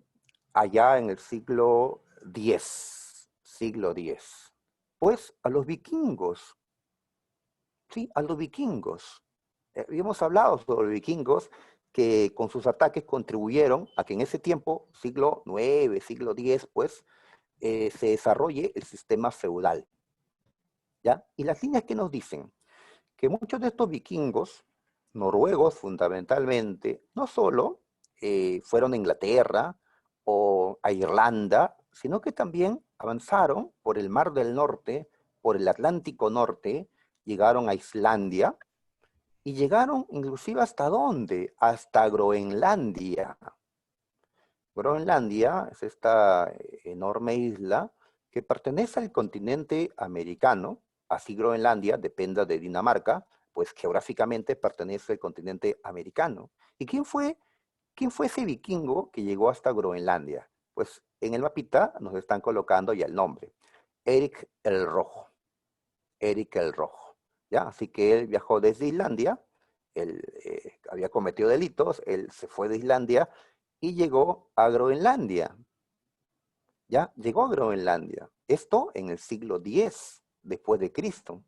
allá en el siglo X? Siglo X. Pues a los vikingos, ¿sí? A los vikingos. Habíamos hablado sobre los vikingos que con sus ataques contribuyeron a que en ese tiempo, siglo IX, siglo X, pues, se desarrolle el sistema feudal, ¿ya? Y las líneas que nos dicen que muchos de estos vikingos, noruegos fundamentalmente, no solo fueron a Inglaterra o a Irlanda, sino que también avanzaron por el Mar del Norte, por el Atlántico Norte, llegaron a Islandia y llegaron inclusive hasta dónde, hasta Groenlandia. Groenlandia es esta enorme isla que pertenece al continente americano, así Groenlandia dependa de Dinamarca, pues geográficamente pertenece al continente americano. ¿Y quién fue ese vikingo que llegó hasta Groenlandia? Pues en el mapita nos están colocando ya el nombre, Eric el Rojo. Eric el Rojo, ¿ya? Así que él viajó desde Islandia, él había cometido delitos, él se fue de Islandia y llegó a Groenlandia, ¿ya? Llegó a Groenlandia. Esto en el siglo X después de Cristo,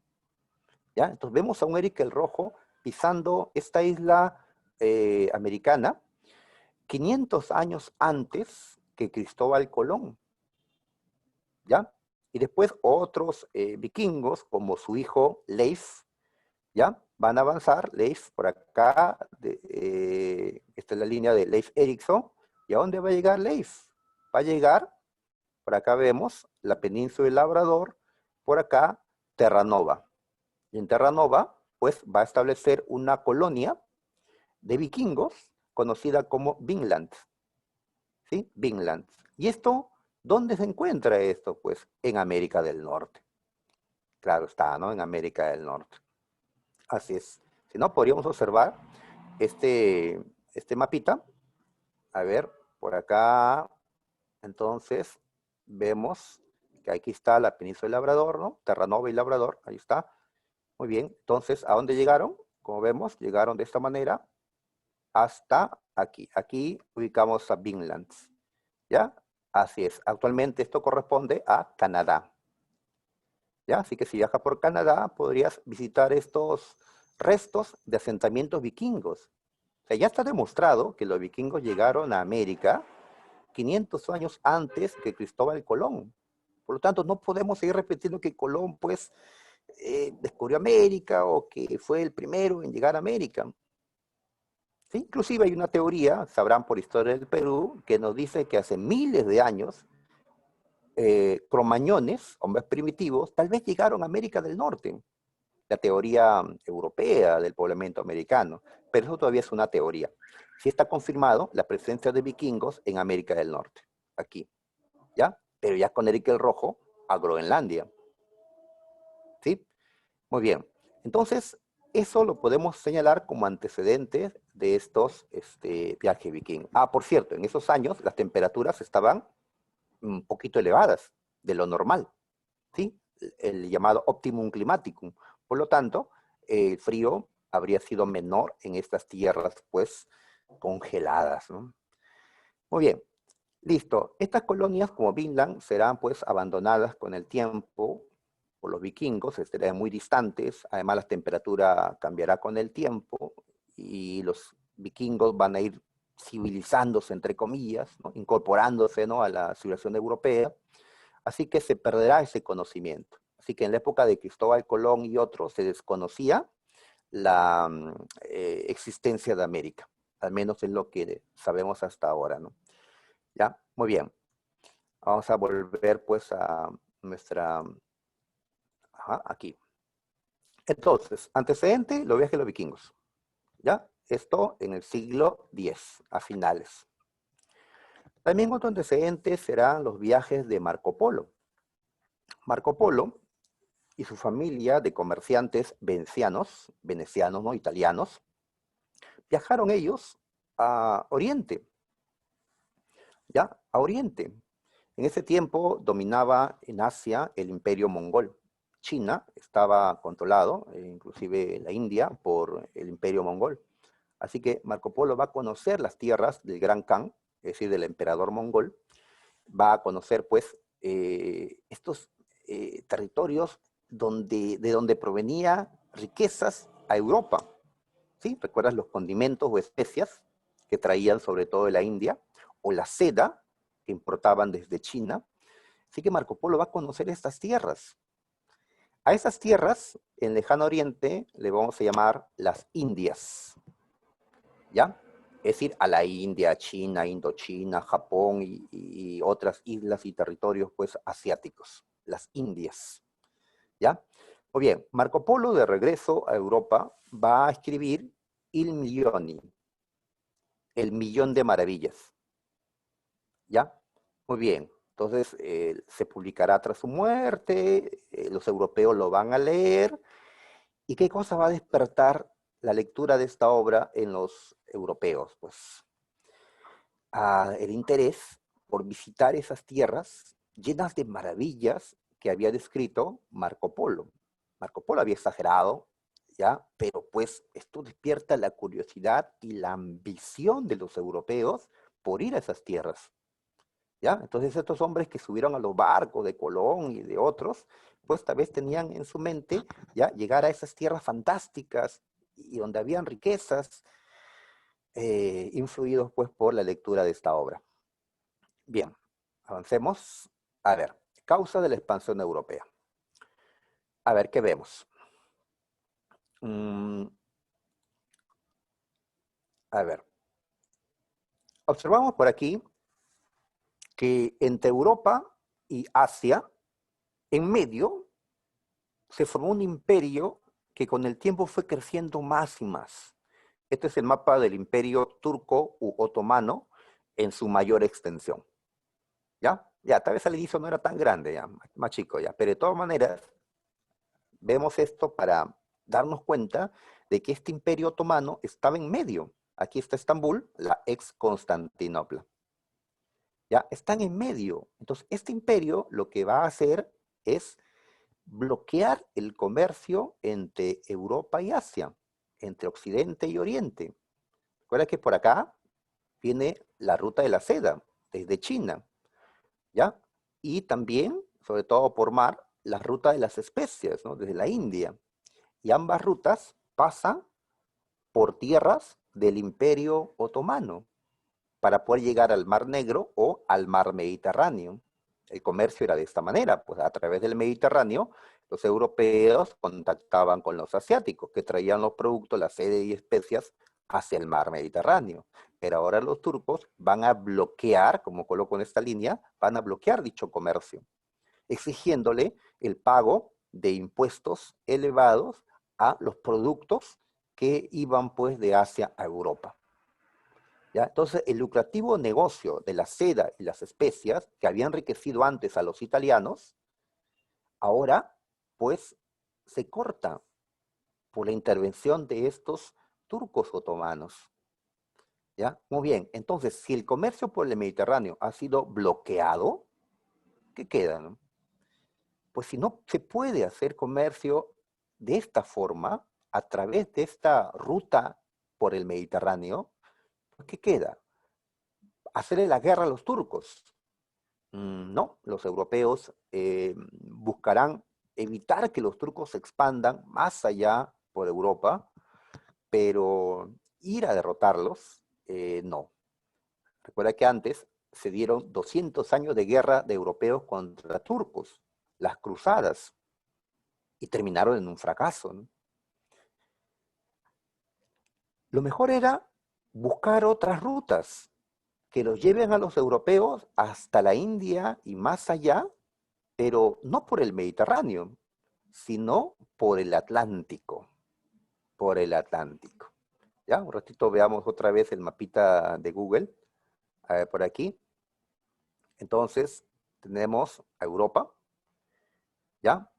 ¿ya? Entonces vemos a un Eric el Rojo pisando esta isla americana 500 años antes que Cristóbal Colón, ¿ya? Y después otros vikingos, como su hijo Leif, ¿ya? Van a avanzar, Leif por acá, esta es la línea de Leif Erikson, ¿y a dónde va a llegar Leif? Va a llegar, por acá vemos, la península del Labrador, por acá, Terranova. Y en Terranova, pues, va a establecer una colonia de vikingos conocida como Vinland, ¿sí? Vinland. ¿Y esto, dónde se encuentra esto? Pues, en América del Norte. Claro está, ¿no? En América del Norte. Así es. Si no, podríamos observar este mapita. A ver, por acá, entonces, vemos que aquí está la península del Labrador, ¿no? Terranova y Labrador, ahí está. Muy bien, entonces, ¿a dónde llegaron? Como vemos, llegaron de esta manera hasta aquí. Aquí ubicamos a Vinland, ¿ya? Así es. Actualmente esto corresponde a Canadá. ¿Ya? Así que si viajas por Canadá, podrías visitar estos restos de asentamientos vikingos. O sea, ya está demostrado que los vikingos llegaron a América 500 años antes que Cristóbal Colón. Por lo tanto, no podemos seguir repitiendo que Colón, pues, descubrió América o que fue el primero en llegar a América. ¿Sí? Inclusive hay una teoría, sabrán por historia del Perú, que nos dice que hace miles de años, cromañones, hombres primitivos, tal vez llegaron a América del Norte. La teoría europea del poblamiento americano, pero eso todavía es una teoría. Sí está confirmado la presencia de vikingos en América del Norte, aquí, ¿ya? Pero ya con Eric el Rojo a Groenlandia, ¿sí? Muy bien. Entonces, eso lo podemos señalar como antecedentes de estos viajes vikingos. Ah, por cierto, en esos años las temperaturas estaban un poquito elevadas de lo normal, ¿sí? El llamado optimum climaticum. Por lo tanto, el frío habría sido menor en estas tierras, pues, congeladas, ¿no? Muy bien, listo. Estas colonias, como Vinland, serán, pues, abandonadas con el tiempo por los vikingos, estarían muy distantes, además la temperatura cambiará con el tiempo y los vikingos van a ir civilizándose, entre comillas, ¿no? Incorporándose, ¿no?, a la civilización europea. Así que se perderá ese conocimiento. Así que en la época de Cristóbal Colón y otros se desconocía la existencia de América. Al menos es lo que sabemos hasta ahora, ¿no? ¿Ya? Muy bien. Vamos a volver pues a nuestra... Ajá, aquí. Entonces, antecedente, los viajes de los vikingos. ¿Ya? Esto en el siglo X, a finales. También otro antecedente serán los viajes de Marco Polo. Marco Polo y su familia de comerciantes venecianos, ¿no?, italianos, viajaron ellos a Oriente, ¿ya? A Oriente. En ese tiempo dominaba en Asia el imperio mongol. China estaba controlado, inclusive la India, por el imperio mongol. Así que Marco Polo va a conocer las tierras del Gran Khan, es decir, del emperador mongol, va a conocer pues estos territorios de donde provenía riquezas a Europa. ¿Sí? ¿Recuerdas los condimentos o especias que traían sobre todo de la India? O la seda que importaban desde China. Así que Marco Polo va a conocer estas tierras. A esas tierras, en lejano oriente, le vamos a llamar las Indias. ¿Ya? Es decir, a la India, China, Indochina, Japón y otras islas y territorios pues asiáticos, las Indias. ¿Ya? Muy bien, Marco Polo de regreso a Europa va a escribir Il Milioni, el millón de maravillas. ¿Ya? Muy bien, entonces se publicará tras su muerte, los europeos lo van a leer, ¿y qué cosa va a despertar la lectura de esta obra en los europeos? Pues el interés por visitar esas tierras llenas de maravillas que había descrito Marco Polo. Marco Polo había exagerado, ¿ya? Pero pues esto despierta la curiosidad y la ambición de los europeos por ir a esas tierras, ¿ya? Entonces estos hombres que subieron a los barcos de Colón y de otros, pues tal vez tenían en su mente, ¿ya?, llegar a esas tierras fantásticas y donde habían riquezas, influidos pues por la lectura de esta obra. Bien, avancemos. A ver, causa de la expansión europea. A ver, ¿qué vemos? A ver, observamos por aquí que entre Europa y Asia, en medio, se formó un imperio que con el tiempo fue creciendo más y más. Este es el mapa del imperio turco u otomano en su mayor extensión. ¿Ya? Ya, tal vez al inicio no era tan grande, ya, más chico ya, pero de todas maneras, vemos esto para darnos cuenta de que este imperio otomano estaba en medio. Aquí está Estambul, la ex Constantinopla. ¿Ya? Están en medio. Entonces, este imperio lo que va a hacer es bloquear el comercio entre Europa y Asia, entre Occidente y Oriente. Recuerda que por acá viene la ruta de la seda, desde China, ¿ya? Y también, sobre todo por mar, la ruta de las especias, ¿no?, desde la India. Y ambas rutas pasan por tierras del Imperio Otomano para poder llegar al Mar Negro o al Mar Mediterráneo. El comercio era de esta manera, pues a través del Mediterráneo, los europeos contactaban con los asiáticos, que traían los productos, la sede y especias, hacia el mar Mediterráneo. Pero ahora los turcos van a bloquear, como coloco en esta línea, van a bloquear dicho comercio, exigiéndole el pago de impuestos elevados a los productos que iban pues de Asia a Europa. ¿Ya? Entonces, el lucrativo negocio de la seda y las especias, que había enriquecido antes a los italianos, ahora pues se corta por la intervención de estos turcos otomanos. ¿Ya? Muy bien, entonces, si el comercio por el Mediterráneo ha sido bloqueado, ¿qué queda, no? Pues si no se puede hacer comercio de esta forma, a través de esta ruta por el Mediterráneo, pues ¿qué queda? Hacerle la guerra a los turcos. No, los europeos buscarán evitar que los turcos se expandan más allá por Europa, pero ir a derrotarlos, no. Recuerda que antes se dieron 200 años de guerra de europeos contra turcos, las cruzadas, y terminaron en un fracaso, ¿no? Lo mejor era buscar otras rutas que los lleven a los europeos hasta la India y más allá, pero no por el Mediterráneo, sino por el Atlántico, por el Atlántico. ¿Ya? Un ratito veamos otra vez el mapita de Google, por aquí. Entonces, tenemos a Europa, ¿ya?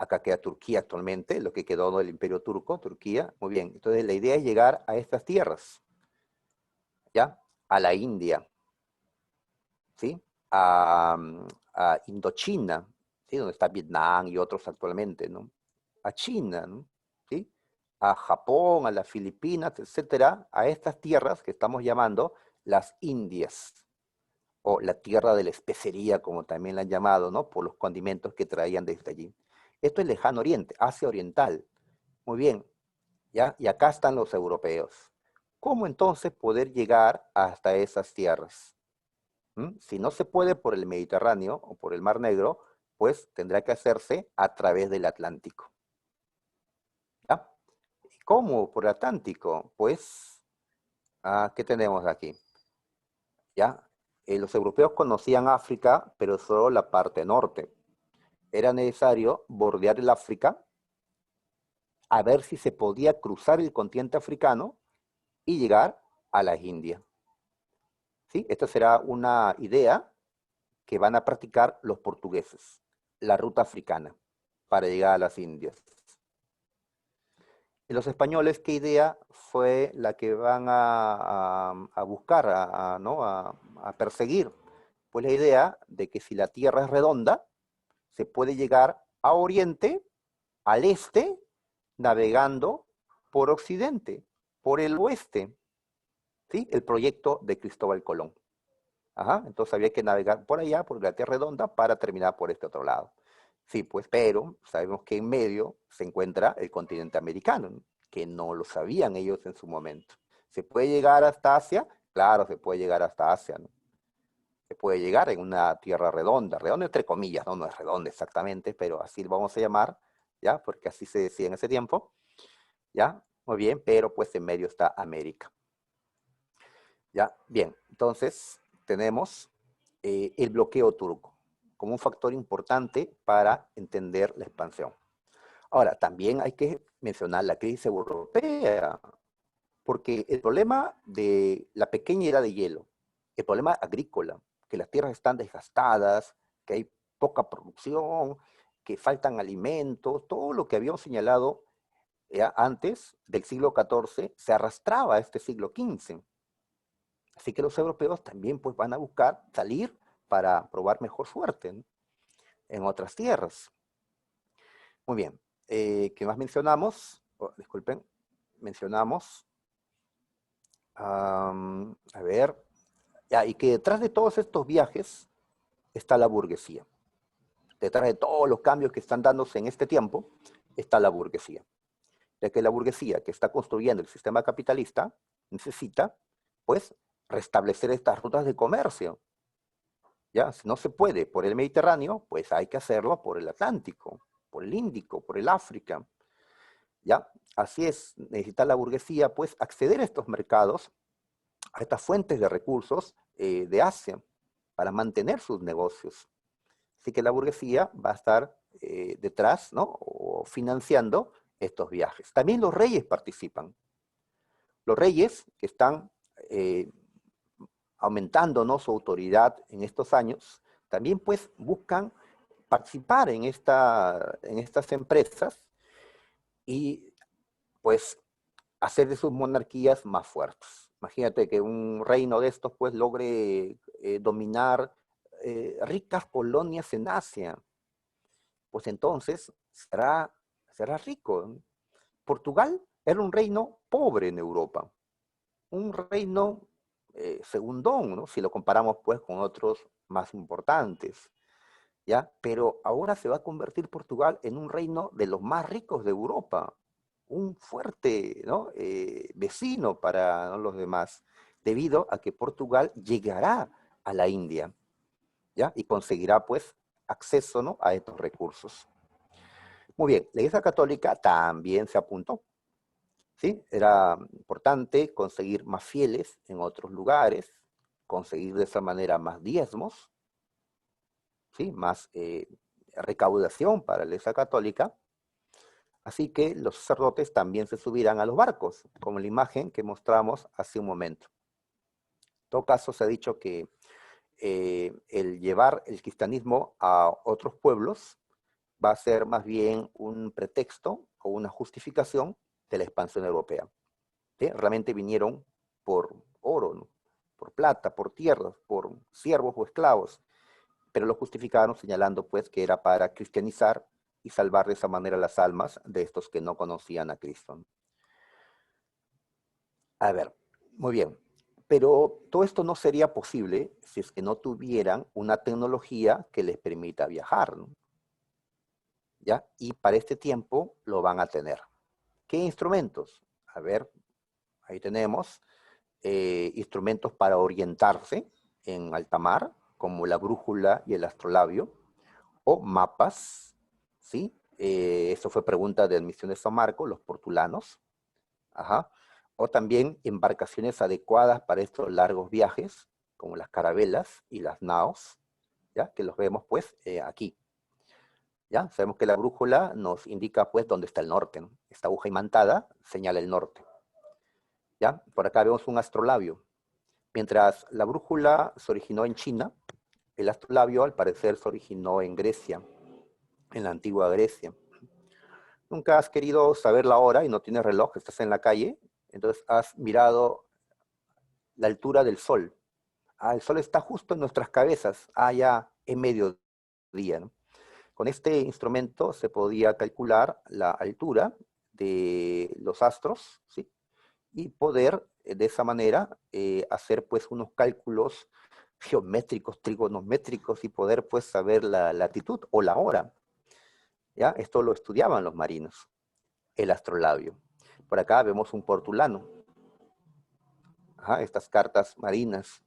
Acá queda Turquía actualmente, lo que quedó del Imperio Turco, Turquía. Muy bien, entonces la idea es llegar a estas tierras, ¿ya? A la India, ¿sí? A Indochina, ¿sí? Donde está Vietnam y otros actualmente, ¿no? A China, ¿no? ¿Sí? A Japón, a las Filipinas, etcétera, a estas tierras que estamos llamando las Indias, o la tierra de la especería, como también la han llamado, ¿no? Por los condimentos que traían desde allí. Esto es lejano oriente, Asia Oriental. Muy bien, ¿ya? Y acá están los europeos. ¿Cómo entonces poder llegar hasta esas tierras? Si no se puede por el Mediterráneo o por el Mar Negro, pues tendrá que hacerse a través del Atlántico. ¿Ya? ¿Cómo por el Atlántico? Pues, ¿qué tenemos aquí? ¿Ya? Los europeos conocían África, pero solo la parte norte. Era necesario bordear el África a ver si se podía cruzar el continente africano y llegar a las Indias. ¿Sí? Esta será una idea que van a practicar los portugueses, la ruta africana, para llegar a las Indias. Y los españoles, ¿qué idea fue la que van a buscar, ¿no? a perseguir? Pues la idea de que si la Tierra es redonda, se puede llegar a Oriente, al este, navegando por Occidente, por el oeste, ¿sí? El proyecto de Cristóbal Colón. Ajá, entonces había que navegar por allá, por la Tierra redonda, para terminar por este otro lado. Sí, pues, pero sabemos que en medio se encuentra el continente americano, ¿no? Que no lo sabían ellos en su momento. ¿Se puede llegar hasta Asia? Claro, se puede llegar hasta Asia, ¿no? Se puede llegar en una tierra redonda, redonda entre comillas, no, no es redonda exactamente, pero así lo vamos a llamar, ¿ya? Porque así se decía en ese tiempo, ¿ya? Muy bien, pero pues en medio está América. ¿Ya? Bien, entonces tenemos el bloqueo turco como un factor importante para entender la expansión. Ahora, también hay que mencionar la crisis europea, porque el problema de la pequeña era de hielo, el problema agrícola, que las tierras están desgastadas, que hay poca producción, que faltan alimentos, todo lo que habíamos señalado antes del siglo XIV se arrastraba a este siglo XV. Así que los europeos también pues, van a buscar salir para probar mejor suerte, ¿no? En otras tierras. Muy bien. ¿Qué más mencionamos? Oh, disculpen. Mencionamos. A ver. Ya, y que detrás de todos estos viajes está la burguesía. Detrás de todos los cambios que están dándose en este tiempo está la burguesía. Ya que la burguesía que está construyendo el sistema capitalista necesita, pues, restablecer estas rutas de comercio. ¿Ya? Si no se puede por el Mediterráneo, pues hay que hacerlo por el Atlántico, por el Índico, por el África. ¿ya? Así es, necesita la burguesía, pues, acceder a estos mercados, a estas fuentes de recursos de Asia, para mantener sus negocios. Así que la burguesía va a estar detrás, ¿no? O financiando estos viajes. También los reyes participan. Los reyes que están eh, aumentando, ¿no?, su autoridad en estos años, también pues buscan participar en estas empresas y pues hacer de sus monarquías más fuertes. Imagínate que un reino de estos pues logre dominar ricas colonias en Asia, pues entonces será rico. Portugal era un reino pobre en Europa, un reino segundón, ¿no? Si lo comparamos pues con otros más importantes, ¿ya? Pero ahora se va a convertir Portugal en un reino de los más ricos de Europa, un fuerte, ¿no?, vecino para, ¿no?, los demás, debido a que Portugal llegará a la India, ¿ya? Y conseguirá pues acceso, ¿no?, a estos recursos. Muy bien, la Iglesia Católica también se apuntó, ¿sí? Era importante conseguir más fieles en otros lugares, conseguir de esa manera más diezmos, ¿sí?, más recaudación para la Iglesia Católica. Así que los sacerdotes también se subirán a los barcos, como la imagen que mostramos hace un momento. En todo caso, se ha dicho que el llevar el cristianismo a otros pueblos va a ser más bien un pretexto o una justificación de la expansión europea. ¿Sí? Realmente vinieron por oro, ¿no?, por plata, por tierras, por siervos o esclavos, pero lo justificaron señalando pues que era para cristianizar y salvar de esa manera las almas de estos que no conocían a Cristo. A ver, muy bien, pero todo esto no sería posible si es que no tuvieran una tecnología que les permita viajar, ¿no? ¿Ya? Y para este tiempo lo van a tener. ¿Qué instrumentos? A ver, ahí tenemos instrumentos para orientarse en alta mar, como la brújula y el astrolabio, o mapas, ¿sí? Eso fue pregunta de Misión de San Marcos, los portulanos, ajá. O también embarcaciones adecuadas para estos largos viajes, como las carabelas y las naos, ¿ya? Que los vemos pues aquí, ¿ya? Sabemos que la brújula nos indica pues dónde está el norte, ¿no? Esta aguja imantada señala el norte, ¿ya? Por acá vemos un astrolabio. Mientras la brújula se originó en China, el astrolabio al parecer se originó en Grecia, en la antigua Grecia. Nunca has querido saber la hora y no tienes reloj, estás en la calle, entonces has mirado la altura del sol. Ah, el sol está justo en nuestras cabezas, ya en mediodía, ¿no? Con este instrumento se podía calcular la altura de los astros, ¿sí? Y poder de esa manera hacer pues unos cálculos geométricos, trigonométricos y poder pues saber la latitud o la hora, ¿ya? Esto lo estudiaban los marinos, el astrolabio. Por acá vemos un portulano, ajá, estas cartas marinas.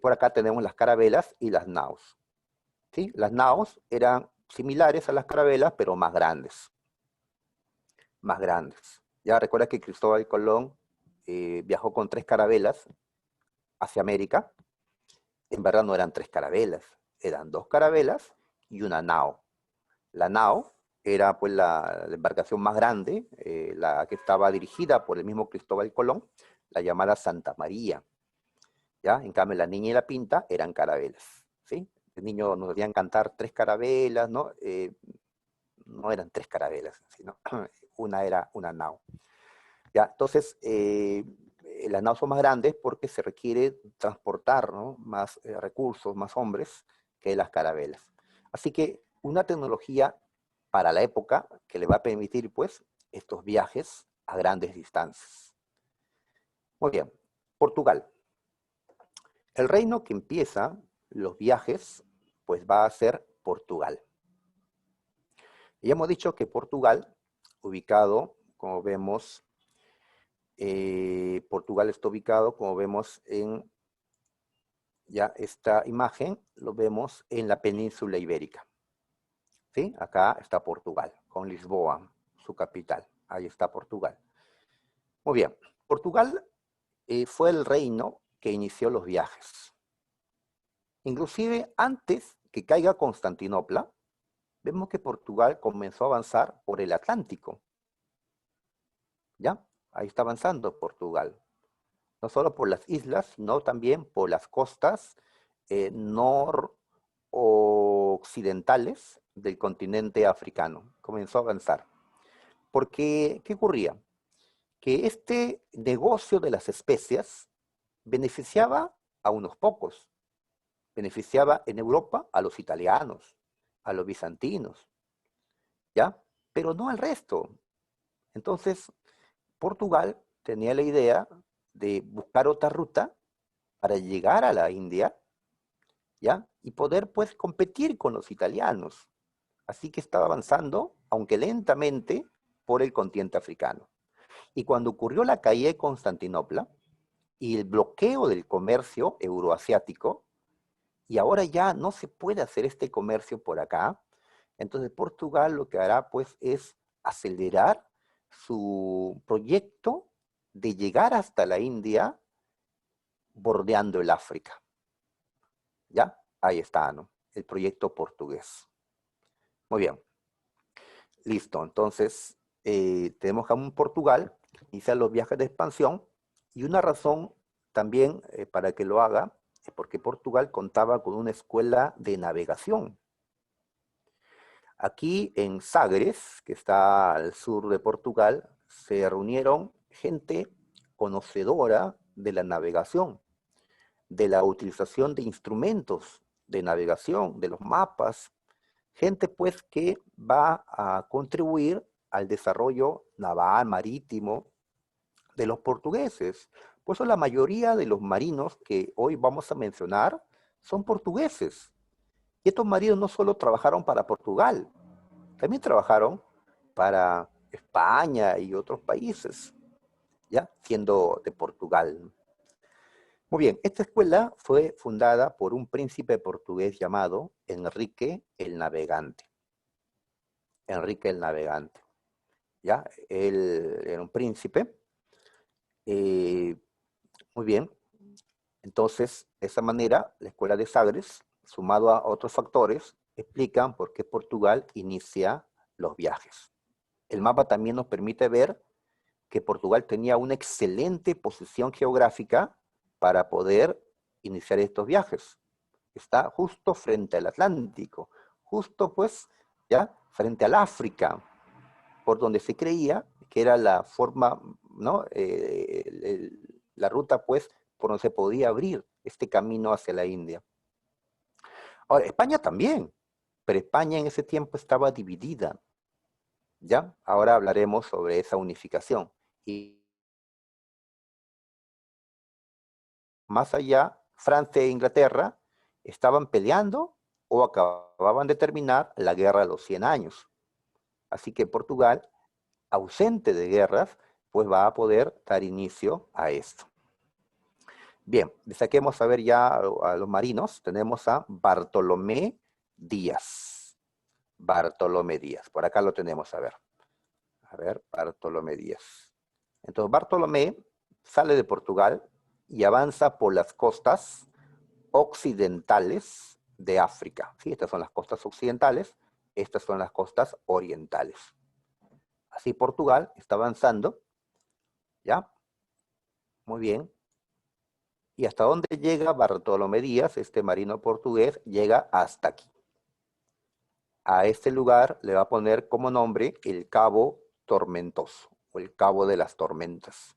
Por acá tenemos las carabelas y las naos, ¿sí? Las naos eran similares a las carabelas, pero más grandes, más grandes. Ya recuerda que Cristóbal Colón viajó con 3 carabelas hacia América. En verdad no eran 3 carabelas, eran 2 carabelas y una nao. La nao era pues la embarcación más grande, la que estaba dirigida por el mismo Cristóbal Colón, la llamada Santa María, ¿ya? En cambio, la Niña y la Pinta eran carabelas, ¿sí? El niño nos debían cantar 3 carabelas, ¿no? No eran 3 carabelas, sino una era una nao. ¿Ya? Entonces, las naos son más grandes porque se requiere transportar, ¿no?, más recursos, más hombres que las carabelas. Así que una tecnología para la época que le va a permitir, pues, estos viajes a grandes distancias. Muy bien, Portugal. El reino que empieza los viajes, pues va a ser Portugal. Ya hemos dicho que Portugal, ubicado, como vemos, Portugal está ubicado, como vemos en ya esta imagen, lo vemos en la península ibérica. ¿Sí? Acá está Portugal, con Lisboa, su capital. Ahí está Portugal. Muy bien. Portugal fue el reino que inició los viajes. Inclusive antes que caiga Constantinopla, vemos que Portugal comenzó a avanzar por el Atlántico. ¿Ya? Ahí está avanzando Portugal. No solo por las islas, sino también por las costas noroccidentales del continente africano. Comenzó a avanzar. Porque, ¿qué ocurría? Que este negocio de las especias beneficiaba a unos pocos. Beneficiaba en Europa a los italianos, a los bizantinos, ¿ya? Pero no al resto. Entonces, Portugal tenía la idea de buscar otra ruta para llegar a la India, ¿ya? Y poder, pues, competir con los italianos. Así que estaba avanzando, aunque lentamente, por el continente africano. Y cuando ocurrió la caída de Constantinopla y el bloqueo del comercio euroasiático, y ahora ya no se puede hacer este comercio por acá, entonces Portugal lo que hará, pues, es acelerar su proyecto de llegar hasta la India bordeando el África. ¿Ya? Ahí está, ¿no? El proyecto portugués. Muy bien. Listo. Entonces, tenemos a un Portugal, inicia los viajes de expansión, y una razón también para que lo haga es porque Portugal contaba con una escuela de navegación. Aquí en Sagres, que está al sur de Portugal, se reunieron gente conocedora de la navegación, de la utilización de instrumentos de navegación, de los mapas, gente pues que va a contribuir al desarrollo naval, marítimo de los portugueses. Por eso la mayoría de los marinos que hoy vamos a mencionar son portugueses. Y estos marinos no solo trabajaron para Portugal, también trabajaron para España y otros países, ¿ya? Siendo de Portugal. Muy bien, esta escuela fue fundada por un príncipe portugués llamado Enrique el Navegante. Enrique el Navegante, ¿ya? Él era un príncipe. Muy bien, entonces, de esa manera, la escuela de Sagres, sumado a otros factores, explican por qué Portugal inicia los viajes. El mapa también nos permite ver que Portugal tenía una excelente posición geográfica para poder iniciar estos viajes. Está justo frente al Atlántico, justo pues ya frente al África, por donde se creía que era la forma, ¿no? La ruta pues por donde se podía abrir este camino hacia la India. Ahora, España también, pero España en ese tiempo estaba dividida, ¿ya? Ahora hablaremos sobre esa unificación. Y más allá, Francia e Inglaterra estaban peleando o acababan de terminar la guerra de los 100 años. Así que Portugal, ausente de guerras, pues va a poder dar inicio a esto. Bien, saquemos a ver ya a los marinos. Tenemos a Bartolomé Díaz. Bartolomé Díaz, por acá lo tenemos, a ver. A ver, Bartolomé Díaz. Entonces, Bartolomé sale de Portugal y avanza por las costas occidentales de África. ¿Sí? Estas son las costas occidentales, estas son las costas orientales. Así Portugal está avanzando, ¿ya? Muy bien. ¿Y hasta dónde llega Bartolomé Díaz, este marino portugués? Llega hasta aquí. A este lugar le va a poner como nombre el Cabo Tormentoso, o el Cabo de las Tormentas.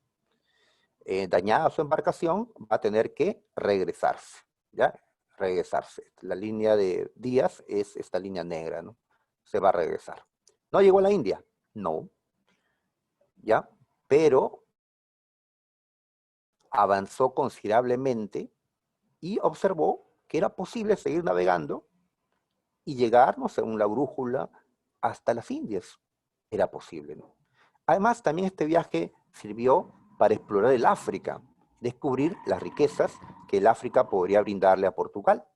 Dañada su embarcación, va a tener que regresarse, ¿ya? Regresarse. La línea de Díaz es esta línea negra, ¿no? Se va a regresar. ¿No llegó a la India? No. ¿Ya? Pero avanzó considerablemente y observó que era posible seguir navegando y llegar, no sé, según la brújula, hasta las Indias. Era posible, ¿no? Además, también este viaje sirvió para explorar el África, descubrir las riquezas que el África podría brindarle a Portugal.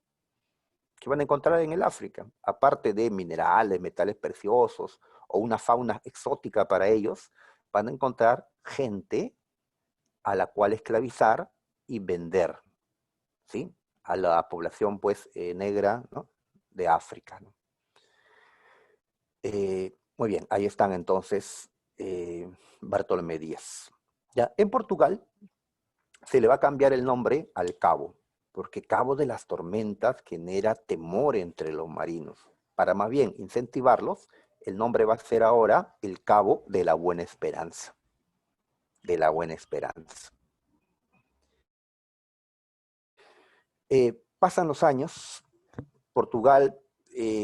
¿Qué van a encontrar en el África? Aparte de minerales, metales preciosos, o una fauna exótica para ellos, van a encontrar gente a la cual esclavizar y vender, ¿sí? A la población, pues, negra, ¿no? De África, ¿no? Muy bien, ahí están entonces Bartolomé Díaz. Ya, en Portugal se le va a cambiar el nombre al Cabo, porque Cabo de las Tormentas genera temor entre los marinos. Para más bien incentivarlos, el nombre va a ser ahora el Cabo de la Buena Esperanza. De la Buena Esperanza. Pasan los años, Portugal,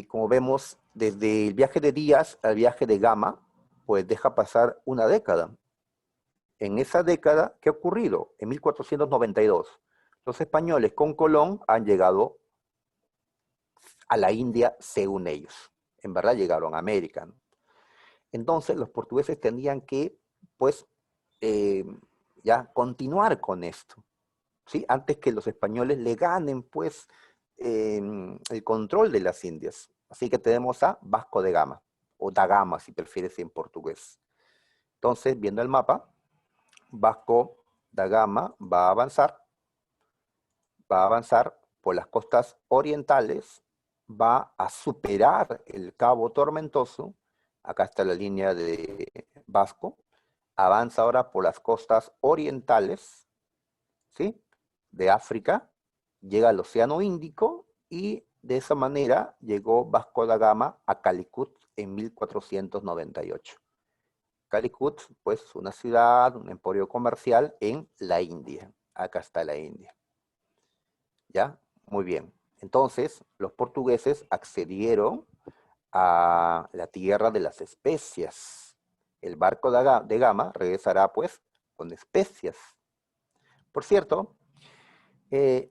como vemos, desde el viaje de Díaz al viaje de Gama, pues deja pasar una década. En esa década, ¿qué ha ocurrido? En 1492, los españoles con Colón han llegado a la India según ellos. En verdad llegaron a América, ¿no? Entonces los portugueses tenían que, pues, eh, ya continuar con esto, ¿sí? Antes que los españoles le ganen, pues, el control de las Indias. Así que tenemos a Vasco de Gama, o da Gama, si prefieres en portugués. Entonces, viendo el mapa, Vasco da Gama va a avanzar por las costas orientales, va a superar el Cabo Tormentoso, acá está la línea de Vasco, avanza ahora por las costas orientales, ¿sí? De África, llega al Océano Índico y de esa manera llegó Vasco da Gama a Calicut en 1498. Calicut, pues una ciudad, un emporio comercial en la India. Acá está la India. ¿Ya? Muy bien. Entonces, los portugueses accedieron a la tierra de las especias. El barco de Gama regresará, pues, con especias. Por cierto,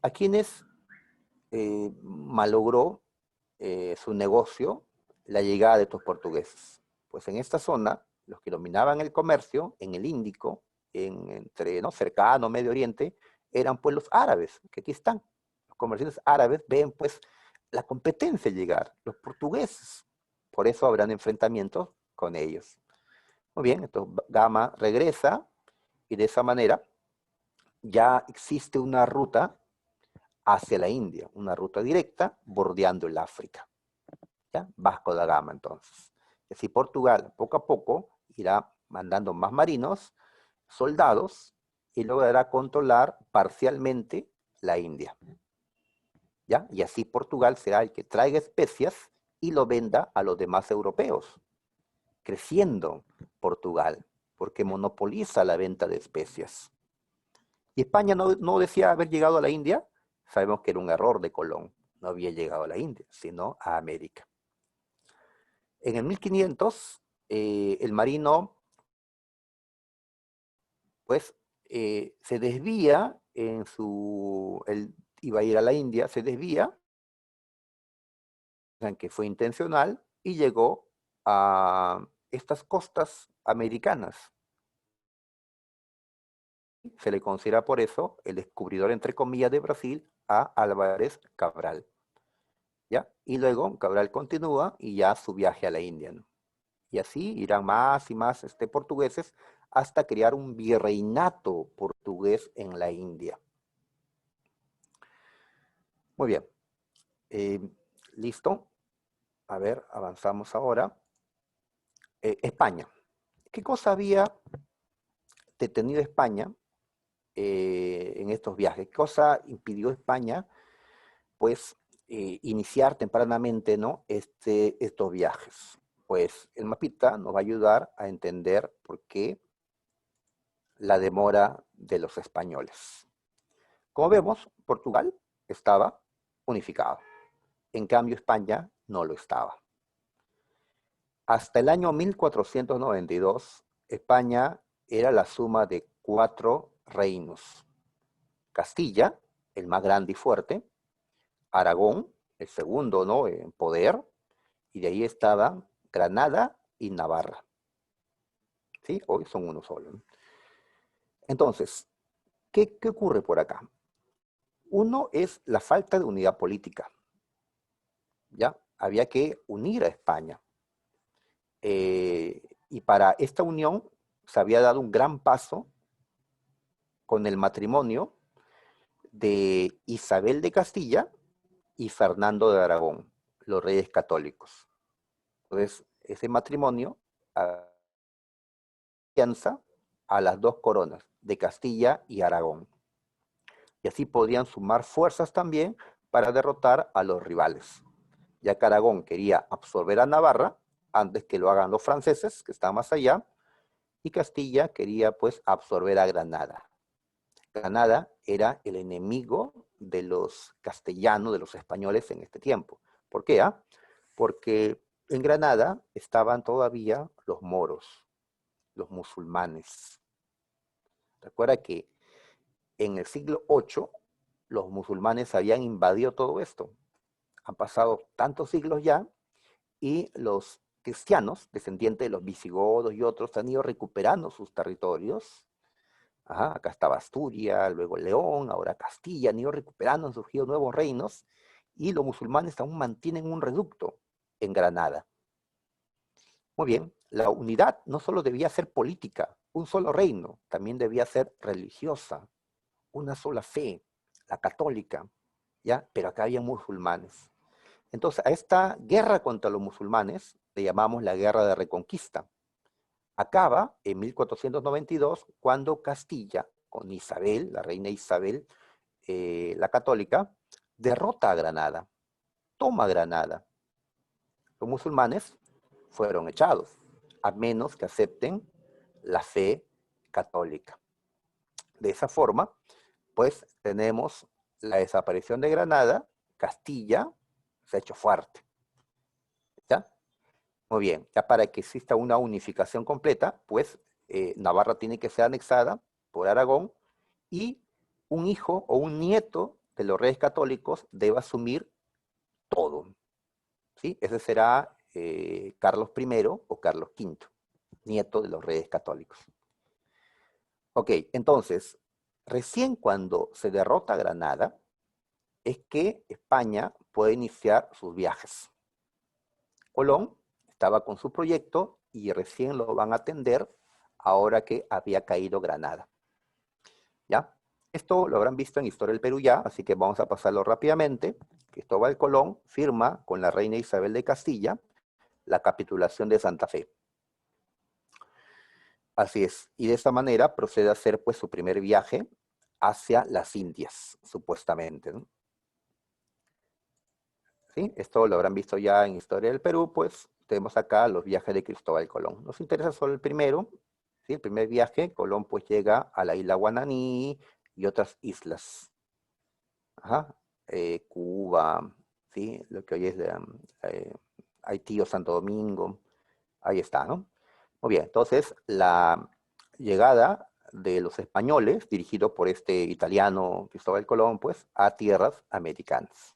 a quienes malogró su negocio la llegada de estos portugueses. Pues en esta zona, los que dominaban el comercio, en el Índico, entre ¿no? cercano, Medio Oriente, eran pues los árabes, que aquí están. Los comerciantes árabes ven pues la competencia llegar, los portugueses. Por eso habrán enfrentamientos con ellos. Muy bien, entonces Gama regresa y de esa manera ya existe una ruta hacia la India, una ruta directa bordeando el África. ¿Ya? Vasco da Gama, entonces. Y así Portugal, poco a poco, irá mandando más marinos, soldados, y logrará controlar parcialmente la India. ¿Ya? Y así Portugal será el que traiga especias y lo venda a los demás europeos, creciendo Portugal, porque monopoliza la venta de especias. Y España no decía haber llegado a la India, sabemos que era un error de Colón, no había llegado a la India, sino a América. En el 1500, el marino, pues, se desvía él iba a ir a la India, se desvía, que fue intencional, y llegó a estas costas americanas. Se le considera por eso el descubridor, entre comillas, de Brasil a Álvarez Cabral. ¿Ya? Y luego Cabral continúa y ya su viaje a la India, ¿no? Y así irán más y más portugueses hasta crear un virreinato portugués en la India. Muy bien. ¿Listo? A ver, avanzamos ahora. España. ¿Qué cosa había detenido España en estos viajes? ¿Qué cosa impidió España, pues, iniciar tempranamente, ¿no? estos viajes? Pues el mapita nos va a ayudar a entender por qué la demora de los españoles. Como vemos, Portugal estaba unificado. En cambio, España no lo estaba. Hasta el año 1492, España era la suma de 4 reinos. Castilla, el más grande y fuerte, Aragón, el segundo, ¿no?, en poder, y de ahí estaba Granada y Navarra. ¿Sí? Hoy son uno solo, ¿no? Entonces, ¿qué ocurre por acá? Uno es la falta de unidad política. ¿Ya? Había que unir a España. Y para esta unión se había dado un gran paso con el matrimonio de Isabel de Castilla y Fernando de Aragón, los reyes católicos. Entonces, ese matrimonio alianza a las dos coronas, de Castilla y Aragón. Y así podían sumar fuerzas también para derrotar a los rivales, ya que Aragón quería absorber a Navarra antes que lo hagan los franceses, que están más allá, y Castilla quería pues absorber a Granada. Granada era el enemigo de los castellanos, de los españoles en este tiempo. ¿Por qué? Porque en Granada estaban todavía los moros, los musulmanes. Recuerda que en el siglo VIII los musulmanes habían invadido todo esto. Han pasado tantos siglos ya y los cristianos, descendientes de los visigodos y otros, han ido recuperando sus territorios. Ajá, acá estaba Asturias, luego León, ahora Castilla, han ido recuperando, han surgido nuevos reinos y los musulmanes aún mantienen un reducto en Granada. Muy bien, la unidad no solo debía ser política, un solo reino, también debía ser religiosa, una sola fe, la católica, ¿ya? Pero acá había musulmanes. Entonces, a esta guerra contra los musulmanes le llamamos la Guerra de Reconquista. Acaba en 1492 cuando Castilla, con Isabel, la reina Isabel, la católica, derrota a Granada, toma Granada. Los musulmanes fueron echados, a menos que acepten la fe católica. De esa forma, pues tenemos la desaparición de Granada, Castilla se ha hecho fuerte. ¿Ya? Muy bien, ya para que exista una unificación completa, pues Navarra tiene que ser anexada por Aragón y un hijo o un nieto de los reyes católicos debe asumir todo. ¿Sí? Ese será Carlos I o Carlos V, nieto de los reyes católicos. Ok, entonces, recién cuando se derrota Granada, es que España puede iniciar sus viajes. Colón estaba con su proyecto y recién lo van a atender ahora que había caído Granada. ¿Ya? Esto lo habrán visto en Historia del Perú ya, así que vamos a pasarlo rápidamente. Cristóbal Colón firma con la reina Isabel de Castilla la capitulación de Santa Fe. Así es, y de esta manera procede a hacer pues su primer viaje hacia las Indias, supuestamente, ¿no? ¿Sí? Esto lo habrán visto ya en Historia del Perú, pues tenemos acá los viajes de Cristóbal Colón. Nos interesa solo el primero, ¿sí? El primer viaje, Colón pues llega a la isla Guananí y otras islas. Ajá. Cuba, ¿sí? Lo que hoy es Haití o Santo Domingo, ahí está, ¿no? Muy bien, entonces la llegada de los españoles, dirigido por este italiano Cristóbal Colón, pues, a tierras americanas.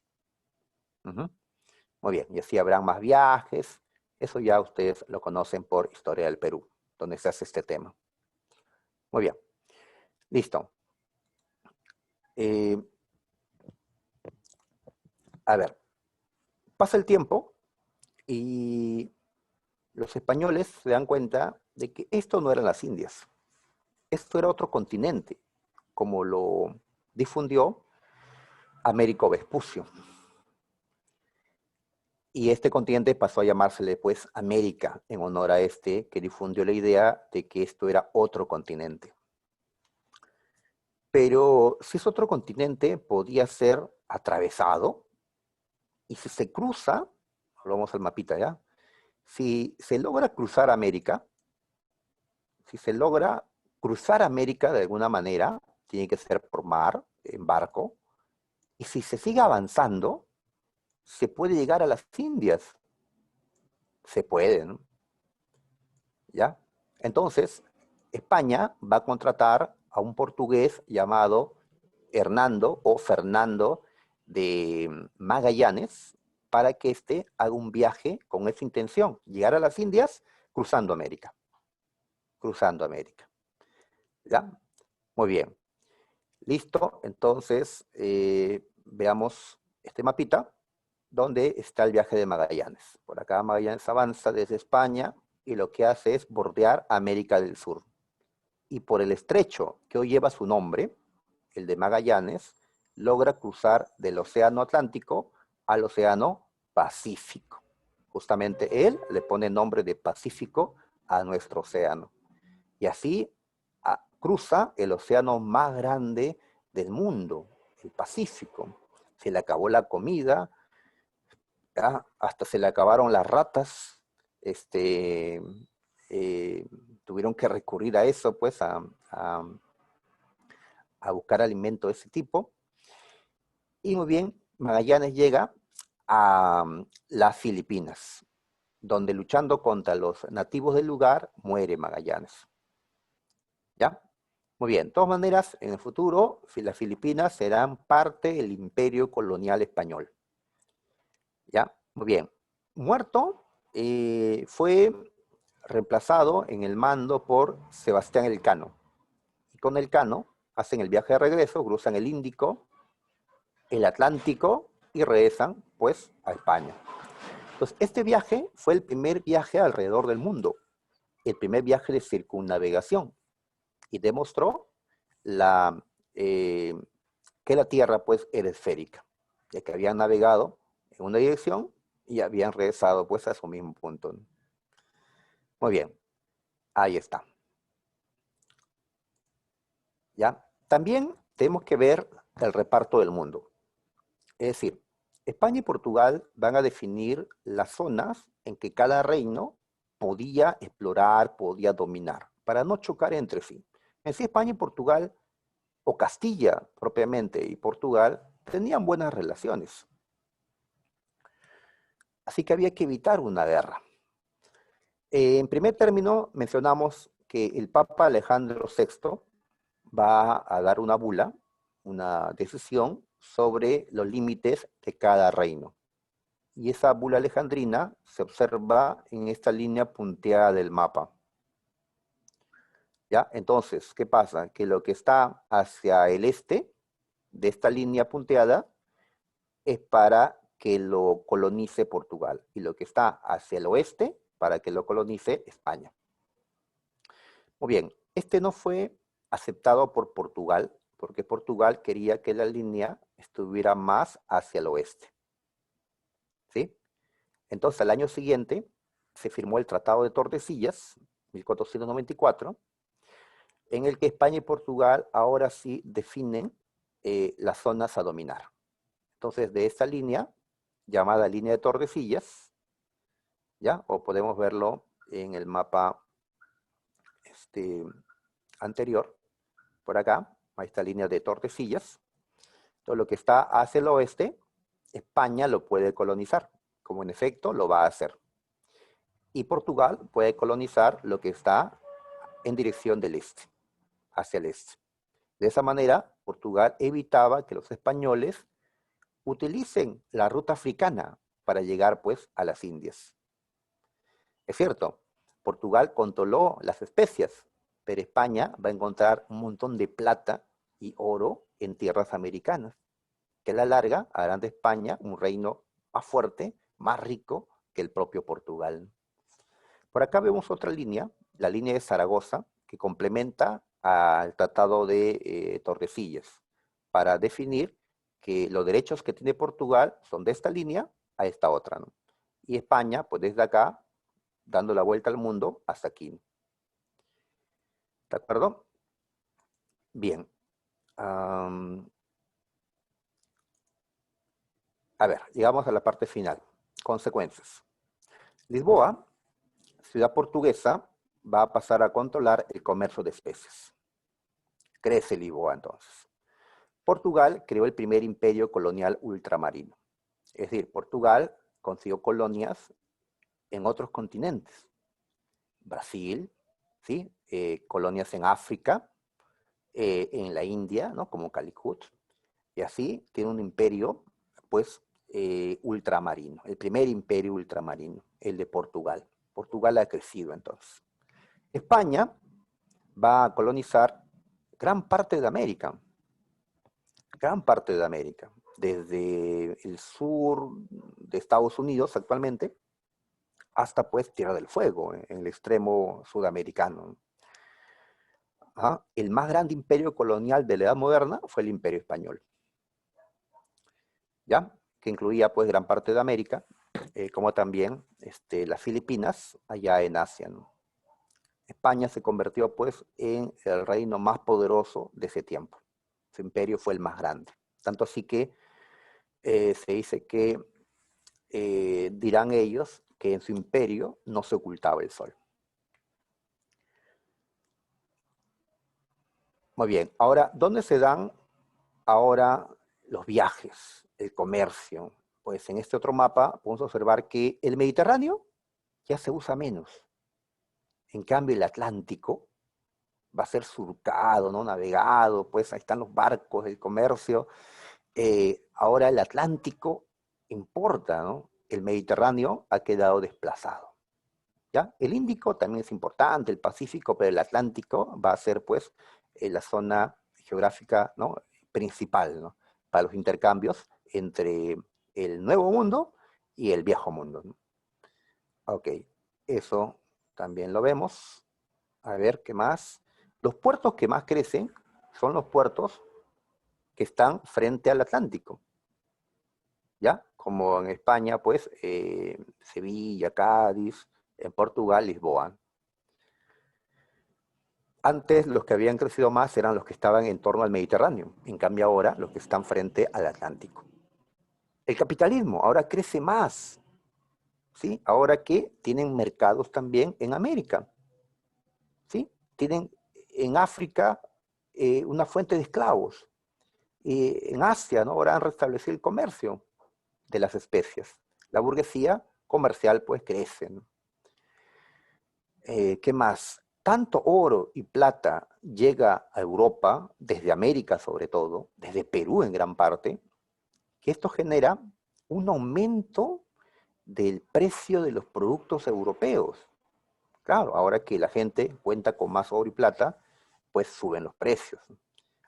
Muy bien, y así habrán más viajes. Eso ya ustedes lo conocen por Historia del Perú, donde se hace este tema. Muy bien, listo. A ver, pasa el tiempo y los españoles se dan cuenta de que esto no eran las Indias. Esto era otro continente, como lo difundió Américo Vespucio. Y este continente pasó a llamársele pues América, en honor a este que difundió la idea de que esto era otro continente. Pero si es otro continente, podía ser atravesado, y si se cruza, vamos al mapita ya, si se logra cruzar América, si se logra cruzar América de alguna manera, tiene que ser por mar, en barco, y si se sigue avanzando, se puede llegar a las Indias. Se puede, ¿no? ¿Ya? Entonces, España va a contratar a un portugués llamado Hernando o Fernando de Magallanes para que éste haga un viaje con esa intención, llegar a las Indias cruzando América. Cruzando América. ¿Ya? Muy bien. Listo, entonces veamos este mapita donde está el viaje de Magallanes. Por acá Magallanes avanza desde España y lo que hace es bordear América del Sur. Y por el estrecho que hoy lleva su nombre, el de Magallanes, logra cruzar del Océano Atlántico al Océano Pacífico. Justamente él le pone nombre de Pacífico a nuestro océano. Y así cruza el océano más grande del mundo, el Pacífico. Se le acabó la comida, ¿ya? Hasta se le acabaron las ratas, eh, tuvieron que recurrir a eso, pues, a buscar alimento de ese tipo. Y muy bien, Magallanes llega a las Filipinas, donde luchando contra los nativos del lugar, muere Magallanes. ¿Ya? Muy bien, de todas maneras, en el futuro, las Filipinas serán parte del imperio colonial español. ¿Ya? Muy bien. Muerto, fue reemplazado en el mando por Sebastián Elcano. Y con Elcano hacen el viaje de regreso, cruzan el Índico, el Atlántico y regresan, pues, a España. Entonces, este viaje fue el primer viaje alrededor del mundo, el primer viaje de circunnavegación, y demostró que la Tierra, pues, era esférica, ya que habían navegado en una dirección y habían regresado, pues, a su mismo punto. Muy bien, ahí está. ¿Ya? También tenemos que ver el reparto del mundo. Es decir, España y Portugal van a definir las zonas en que cada reino podía explorar, podía dominar, para no chocar entre sí. En sí, España y Portugal, o Castilla propiamente y Portugal, tenían buenas relaciones. Así que había que evitar una guerra. En primer término, mencionamos que el Papa Alejandro VI va a dar una bula, una decisión sobre los límites de cada reino. Y esa bula alejandrina se observa en esta línea punteada del mapa. ¿Ya? Entonces, ¿qué pasa? Que lo que está hacia el este de esta línea punteada es para que lo colonice Portugal, y lo que está hacia el oeste para que lo colonice España. Muy bien, este no fue aceptado por Portugal, porque Portugal quería que la línea estuviera más hacia el oeste. ¿Sí? Entonces, al año siguiente, se firmó el Tratado de Tordesillas, 1494, en el que España y Portugal ahora sí definen las zonas a dominar. Entonces, de esta línea, llamada línea de Tordesillas, ¿ya? O podemos verlo en el mapa anterior, por acá, a esta línea de Tordesillas. Todo lo que está hacia el oeste, España lo puede colonizar, como en efecto lo va a hacer. Y Portugal puede colonizar lo que está en dirección del este, hacia el este. De esa manera, Portugal evitaba que los españoles utilicen la ruta africana para llegar, pues, a las Indias. Es cierto, Portugal controló las especias, pero España va a encontrar un montón de plata y oro en tierras americanas, que a la larga harán de España un reino más fuerte, más rico que el propio Portugal. Por acá vemos otra línea, la línea de Zaragoza, que complementa al Tratado de Tordesillas, para definir que los derechos que tiene Portugal son de esta línea a esta otra, ¿no? Y España, pues desde acá, dando la vuelta al mundo hasta aquí. ¿De acuerdo? Bien. A ver, llegamos a la parte final. Consecuencias. Lisboa, ciudad portuguesa, va a pasar a controlar el comercio de especies. Crece Lisboa entonces. Portugal creó el primer imperio colonial ultramarino. Es decir, Portugal consiguió colonias en otros continentes. Brasil, ¿sí? Colonias en África, en la India, ¿no? Como Calicut. Y así tiene un imperio, pues, ultramarino. El primer imperio ultramarino, el de Portugal. Portugal ha crecido entonces. España va a colonizar gran parte de América. Gran parte de América. Desde el sur de Estados Unidos actualmente hasta pues Tierra del Fuego, en el extremo sudamericano. Ajá. El más grande imperio colonial de la Edad Moderna fue el Imperio Español, ¿ya? Que incluía pues gran parte de América, como también las Filipinas, allá en Asia, ¿no? España se convirtió pues en el reino más poderoso de ese tiempo. Su imperio fue el más grande. Tanto así que se dice que dirán ellos que en su imperio no se ocultaba el sol. Muy bien, ahora, ¿dónde se dan ahora los viajes, el comercio? Pues en este otro mapa podemos observar que el Mediterráneo ya se usa menos. En cambio, el Atlántico va a ser surcado, ¿no? Navegado, pues ahí están los barcos, el comercio. Ahora el Atlántico importa, ¿no? El Mediterráneo ha quedado desplazado, ¿ya? El Índico también es importante, el Pacífico, pero el Atlántico va a ser, pues, la zona geográfica, ¿no? Principal, ¿no? Para los intercambios entre el Nuevo Mundo y el Viejo Mundo, ¿no? Ok, eso también lo vemos. A ver, ¿qué más? Los puertos que más crecen son los puertos que están frente al Atlántico, ¿ya? Como en España, pues, Sevilla, Cádiz, en Portugal, Lisboa. Antes los que habían crecido más eran los que estaban en torno al Mediterráneo, en cambio ahora los que están frente al Atlántico. El capitalismo ahora crece más, ¿sí? Ahora que tienen mercados también en América, ¿sí? Tienen en África una fuente de esclavos. En Asia, ¿no? Ahora han restablecido el comercio de las especias. La burguesía comercial pues crece, ¿no? ¿Qué más? Tanto oro y plata llega a Europa, desde América sobre todo, desde Perú en gran parte, que esto genera un aumento del precio de los productos europeos. Claro, ahora que la gente cuenta con más oro y plata, pues suben los precios.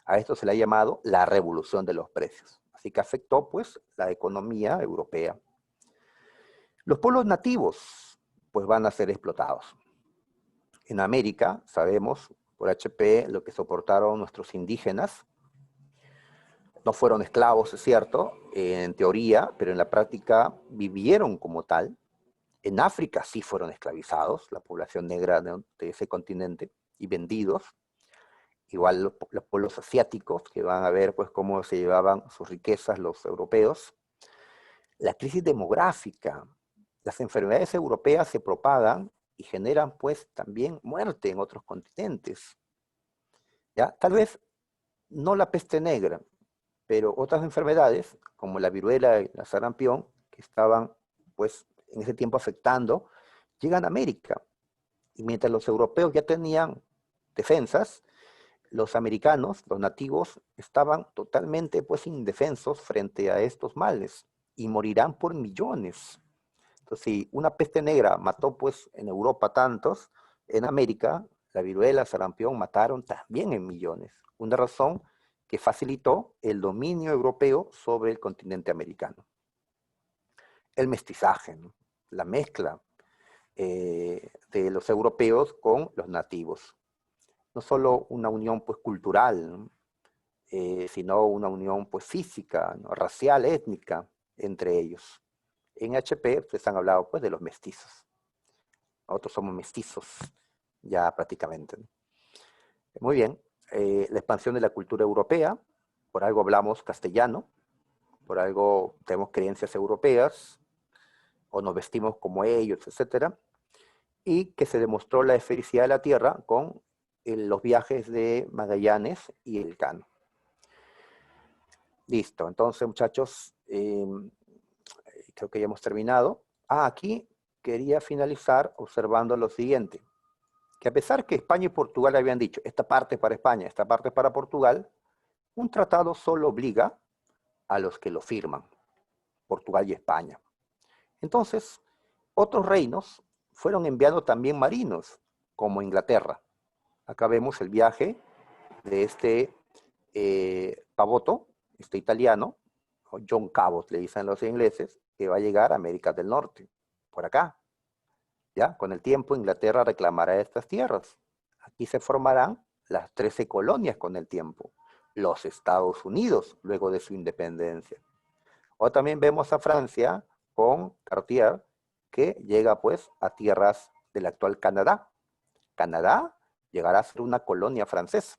A esto se le ha llamado la revolución de los precios. Así que afectó pues la economía europea. Los pueblos nativos pues van a ser explotados. En América, sabemos por HP lo que soportaron nuestros indígenas. No fueron esclavos, es cierto, en teoría, pero en la práctica vivieron como tal. En África sí fueron esclavizados, la población negra de ese continente, y vendidos. Igual los pueblos asiáticos, que van a ver pues cómo se llevaban sus riquezas los europeos. La crisis demográfica, las enfermedades europeas se propagan y generan pues también muerte en otros continentes. ¿Ya? Tal vez no la peste negra, pero otras enfermedades, como la viruela y la sarampión, que estaban pues en ese tiempo afectando, llegan a América. Y mientras los europeos ya tenían defensas, los americanos, los nativos, estaban totalmente pues indefensos frente a estos males y morirán por millones. Entonces, si una peste negra mató pues en Europa tantos, en América la viruela, sarampión mataron también en millones. Una razón que facilitó el dominio europeo sobre el continente americano. El mestizaje, ¿no? La mezcla de los europeos con los nativos. No solo una unión pues cultural, ¿no? Sino una unión pues física, ¿no? Racial, étnica entre ellos. En HP ustedes han hablado pues de los mestizos. Nosotros somos mestizos ya prácticamente, ¿no? Muy bien, la expansión de la cultura europea, por algo hablamos castellano, por algo tenemos creencias europeas, o nos vestimos como ellos, etcétera, y que se demostró la esfericidad de la Tierra con los viajes de Magallanes y Elcano. Listo, entonces muchachos, creo que ya hemos terminado. Aquí quería finalizar observando lo siguiente, que a pesar que España y Portugal habían dicho, esta parte es para España, esta parte es para Portugal, un tratado solo obliga a los que lo firman, Portugal y España. Entonces, otros reinos fueron enviando también marinos, como Inglaterra. Acá vemos el viaje de Pavoto, este italiano, o John Cabot le dicen los ingleses, que va a llegar a América del Norte, por acá. ¿Ya? Con el tiempo Inglaterra reclamará estas tierras. Aquí se formarán las 13 colonias con el tiempo. Los Estados Unidos, luego de su independencia. O también vemos a Francia con Cartier, que llega pues a tierras del actual Canadá. Canadá llegará a ser una colonia francesa,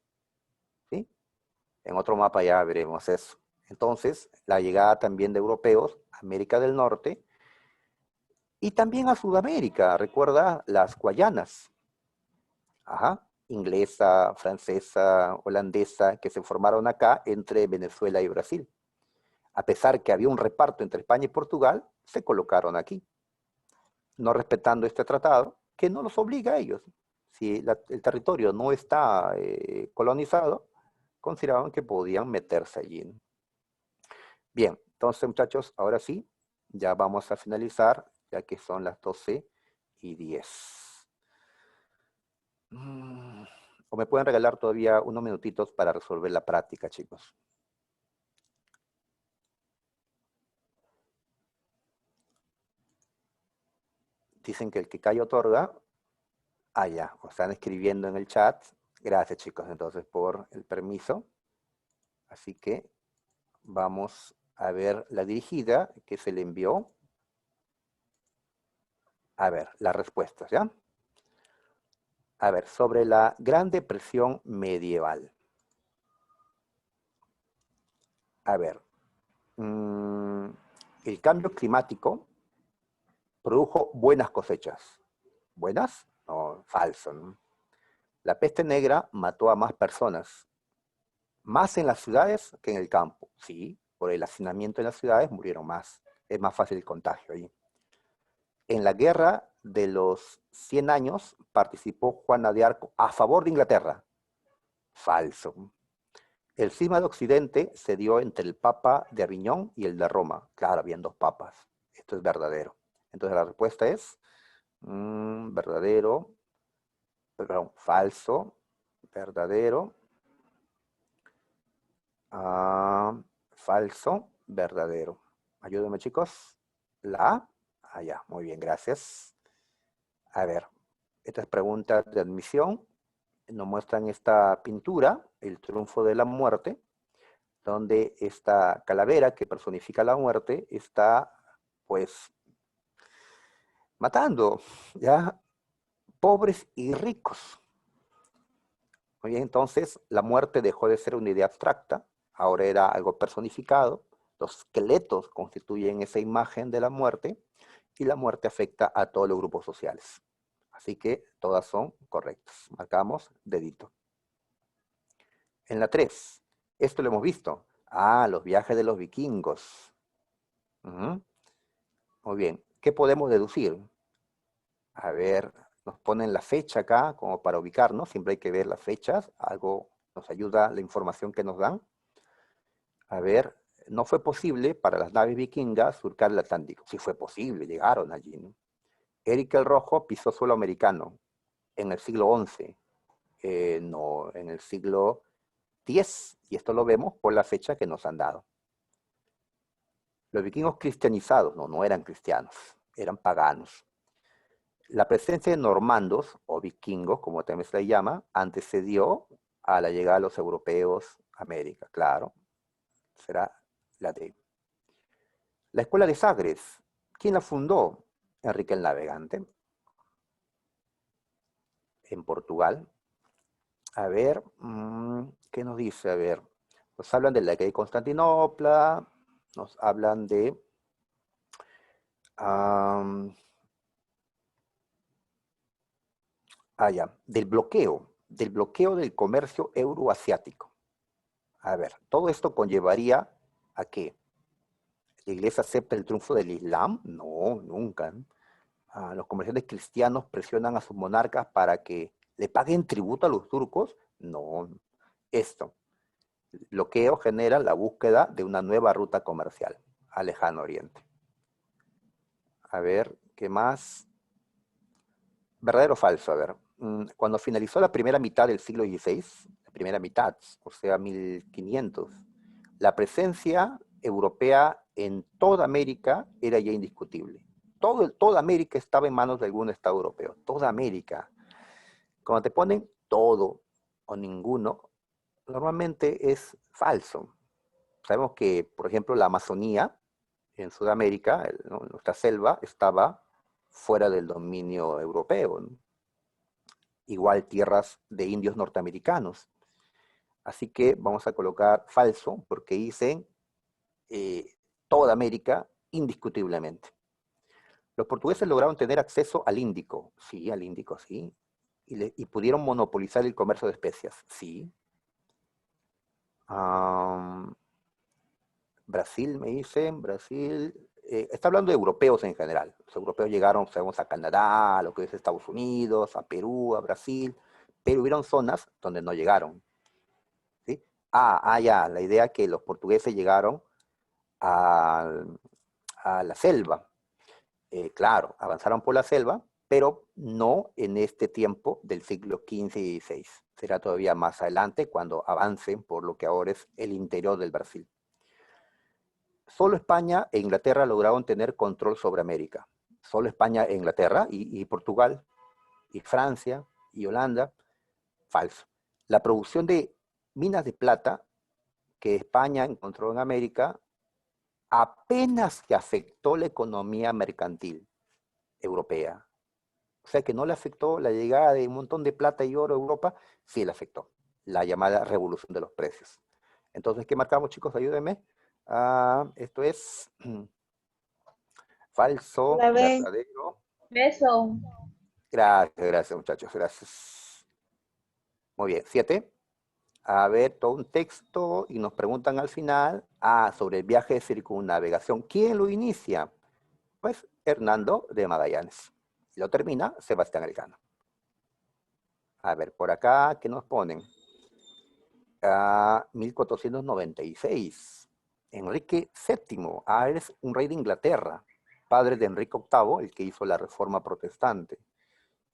¿sí? En otro mapa ya veremos eso. Entonces, la llegada también de europeos a América del Norte y también a Sudamérica, recuerda las Guayanas, ajá, inglesa, francesa, holandesa, que se formaron acá entre Venezuela y Brasil. A pesar que había un reparto entre España y Portugal, se colocaron aquí, no respetando este tratado, que no los obliga a ellos. Si el territorio no está colonizado, consideraban que podían meterse allí, ¿no? Bien, entonces muchachos, ahora sí, ya vamos a finalizar, ya que son las 12:10. O me pueden regalar todavía unos minutitos para resolver la práctica, chicos. Dicen que el que calla otorga. Ah, ya, o están escribiendo en el chat. Gracias, chicos, entonces, por el permiso. Así que vamos a ver la dirigida que se le envió. A ver, las respuestas, ¿ya? A ver, sobre la Gran Depresión medieval. A ver, el cambio climático produjo buenas cosechas. ¿Buenas? No, falso, ¿no? La peste negra mató a más personas, más en las ciudades que en el campo. Sí, por el hacinamiento en las ciudades murieron más. Es más fácil el contagio ahí. En la guerra de los 100 años participó Juana de Arco a favor de Inglaterra. Falso. El cisma de Occidente se dio entre el Papa de Aviñón y el de Roma. Claro, habían dos papas. Esto es verdadero. Entonces la respuesta es verdadero, perdón, falso, verdadero, falso, verdadero. Ayúdenme, chicos. La A. Ah, ya, muy bien, gracias. A ver, estas preguntas de admisión nos muestran esta pintura, El triunfo de la muerte, donde esta calavera que personifica la muerte está, pues, matando, ¿ya? Pobres y ricos. Muy bien, entonces la muerte dejó de ser una idea abstracta, ahora era algo personificado, los esqueletos constituyen esa imagen de la muerte y la muerte afecta a todos los grupos sociales. Así que todas son correctas. Marcamos dedito. En la 3, esto lo hemos visto. Ah, los viajes de los vikingos. Muy bien, ¿qué podemos deducir? A ver, nos ponen la fecha acá como para ubicarnos, siempre hay que ver las fechas, algo nos ayuda la información que nos dan. A ver, no fue posible para las naves vikingas surcar el Atlántico. Sí fue posible, llegaron allí, ¿no? Eric el Rojo pisó suelo americano en el siglo XI, no, en el siglo X, y esto lo vemos por la fecha que nos han dado. Los vikingos cristianizados, no, no eran cristianos, eran paganos. La presencia de normandos, o vikingos, como también se les llama, antecedió a la llegada de los europeos a América, claro, será la D. La escuela de Sagres, ¿quién la fundó? Enrique el Navegante, en Portugal. A ver, ¿qué nos dice? A ver, nos hablan de la que de Constantinopla, nos hablan de ya, del bloqueo del comercio euroasiático. A ver, todo esto conllevaría a que la iglesia acepte el triunfo del Islam. No, nunca, ¿no? Los comerciantes cristianos presionan a sus monarcas para que le paguen tributo a los turcos. No, esto, bloqueo genera la búsqueda de una nueva ruta comercial al lejano oriente. A ver, ¿qué más? ¿Verdadero o falso? A ver, cuando finalizó la primera mitad del siglo XVI, la primera mitad, o sea, 1500, la presencia europea en toda América era ya indiscutible. toda América estaba en manos de algún Estado europeo. Toda América. Cuando te ponen todo o ninguno, normalmente es falso. Sabemos que, por ejemplo, la Amazonía en Sudamérica, ¿no? Nuestra selva, estaba fuera del dominio europeo, ¿no? Igual tierras de indios norteamericanos. Así que vamos a colocar falso porque dicen toda América indiscutiblemente. Los portugueses lograron tener acceso al Índico, sí. Y pudieron monopolizar el comercio de especias, sí. Brasil, me dicen, Brasil, está hablando de europeos en general. Los europeos llegaron, sabemos, a Canadá, a lo que es Estados Unidos, a Perú, a Brasil, pero hubieron zonas donde no llegaron, ¿sí? Ya, la idea que los portugueses llegaron a, a la selva. Claro, avanzaron por la selva, pero no en este tiempo del siglo XV y XVI. Será todavía más adelante cuando avancen por lo que ahora es el interior del Brasil. Solo España e Inglaterra lograron tener control sobre América. Solo España e Inglaterra y Portugal y Francia y Holanda, falso. La producción de minas de plata que España encontró en América apenas que afectó la economía mercantil europea. O sea que no le afectó la llegada de un montón de plata y oro a Europa, sí le afectó. La llamada revolución de los precios. Entonces, ¿qué marcamos, chicos? Ayúdenme. Esto es falso, La B. verdadero. Eso. Gracias, muchachos, gracias. Muy bien, 7. A ver, todo un texto y nos preguntan al final, sobre el viaje de circunnavegación. ¿Quién lo inicia? Pues Hernando de Magallanes. Y lo termina Sebastián Elcano. A ver, por acá, ¿qué nos ponen? 1496. Enrique VII. Es un rey de Inglaterra, padre de Enrique VIII, el que hizo la reforma protestante.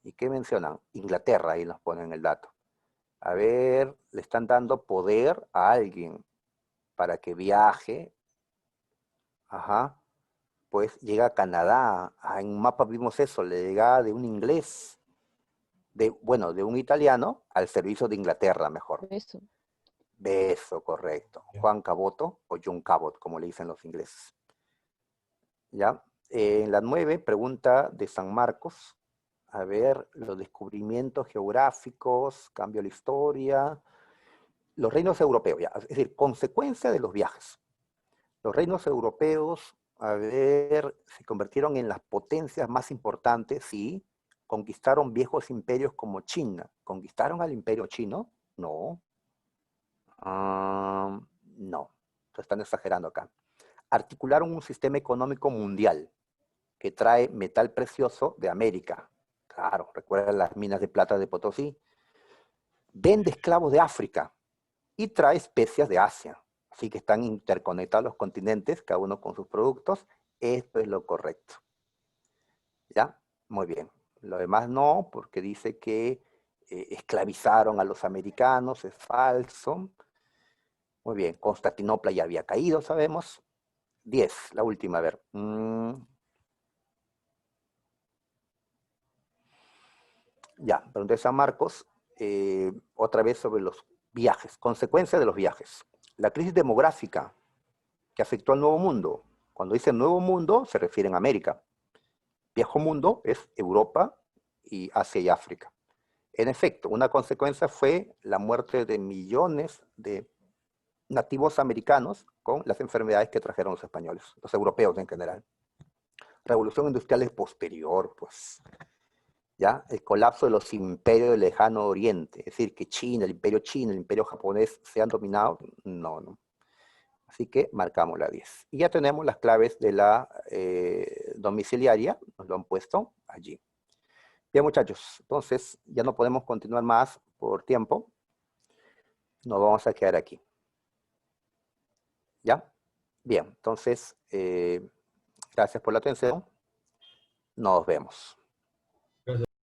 ¿Y qué mencionan? Inglaterra, ahí nos ponen el dato. A ver, le están dando poder a alguien para que viaje. Ajá. Pues llega a Canadá. En un mapa vimos eso, le llega de un inglés, de un italiano al servicio de Inglaterra, mejor. Eso. Beso, correcto. Juan Caboto o John Cabot, como le dicen los ingleses. ¿Ya? En la 9, pregunta de San Marcos. A ver, los descubrimientos geográficos, cambio la historia. Los reinos europeos, ya. Es decir, consecuencia de los viajes. Los reinos europeos, a ver, se convirtieron en las potencias más importantes, sí. Conquistaron viejos imperios como China. ¿Conquistaron al imperio chino? No. No, se están exagerando acá. Articularon un sistema económico mundial que trae metal precioso de América. Claro, recuerda las minas de plata de Potosí. Vende esclavos de África y trae especias de Asia. Así que están interconectados los continentes, cada uno con sus productos. Esto es lo correcto. ¿Ya? Muy bien. Lo demás no, porque dice que esclavizaron a los americanos, es falso. Muy bien, Constantinopla ya había caído, sabemos. 10, la última, a ver. Ya, pregunté a San Marcos, otra vez sobre los viajes, consecuencia de los viajes. La crisis demográfica que afectó al Nuevo Mundo. Cuando dice Nuevo Mundo, se refiere a América. Viejo Mundo es Europa y Asia y África. En efecto, una consecuencia fue la muerte de millones de nativos americanos con las enfermedades que trajeron los españoles, los europeos en general. Revolución industrial es posterior, pues. ¿Ya? El colapso de los imperios del lejano oriente, es decir, que China, el imperio japonés se han dominado, no. Así que marcamos la 10. Y ya tenemos las claves de la domiciliaria, nos lo han puesto allí. Bien, muchachos, entonces ya no podemos continuar más por tiempo. Nos vamos a quedar aquí. ¿Ya? Bien, entonces, gracias por la atención. Nos vemos.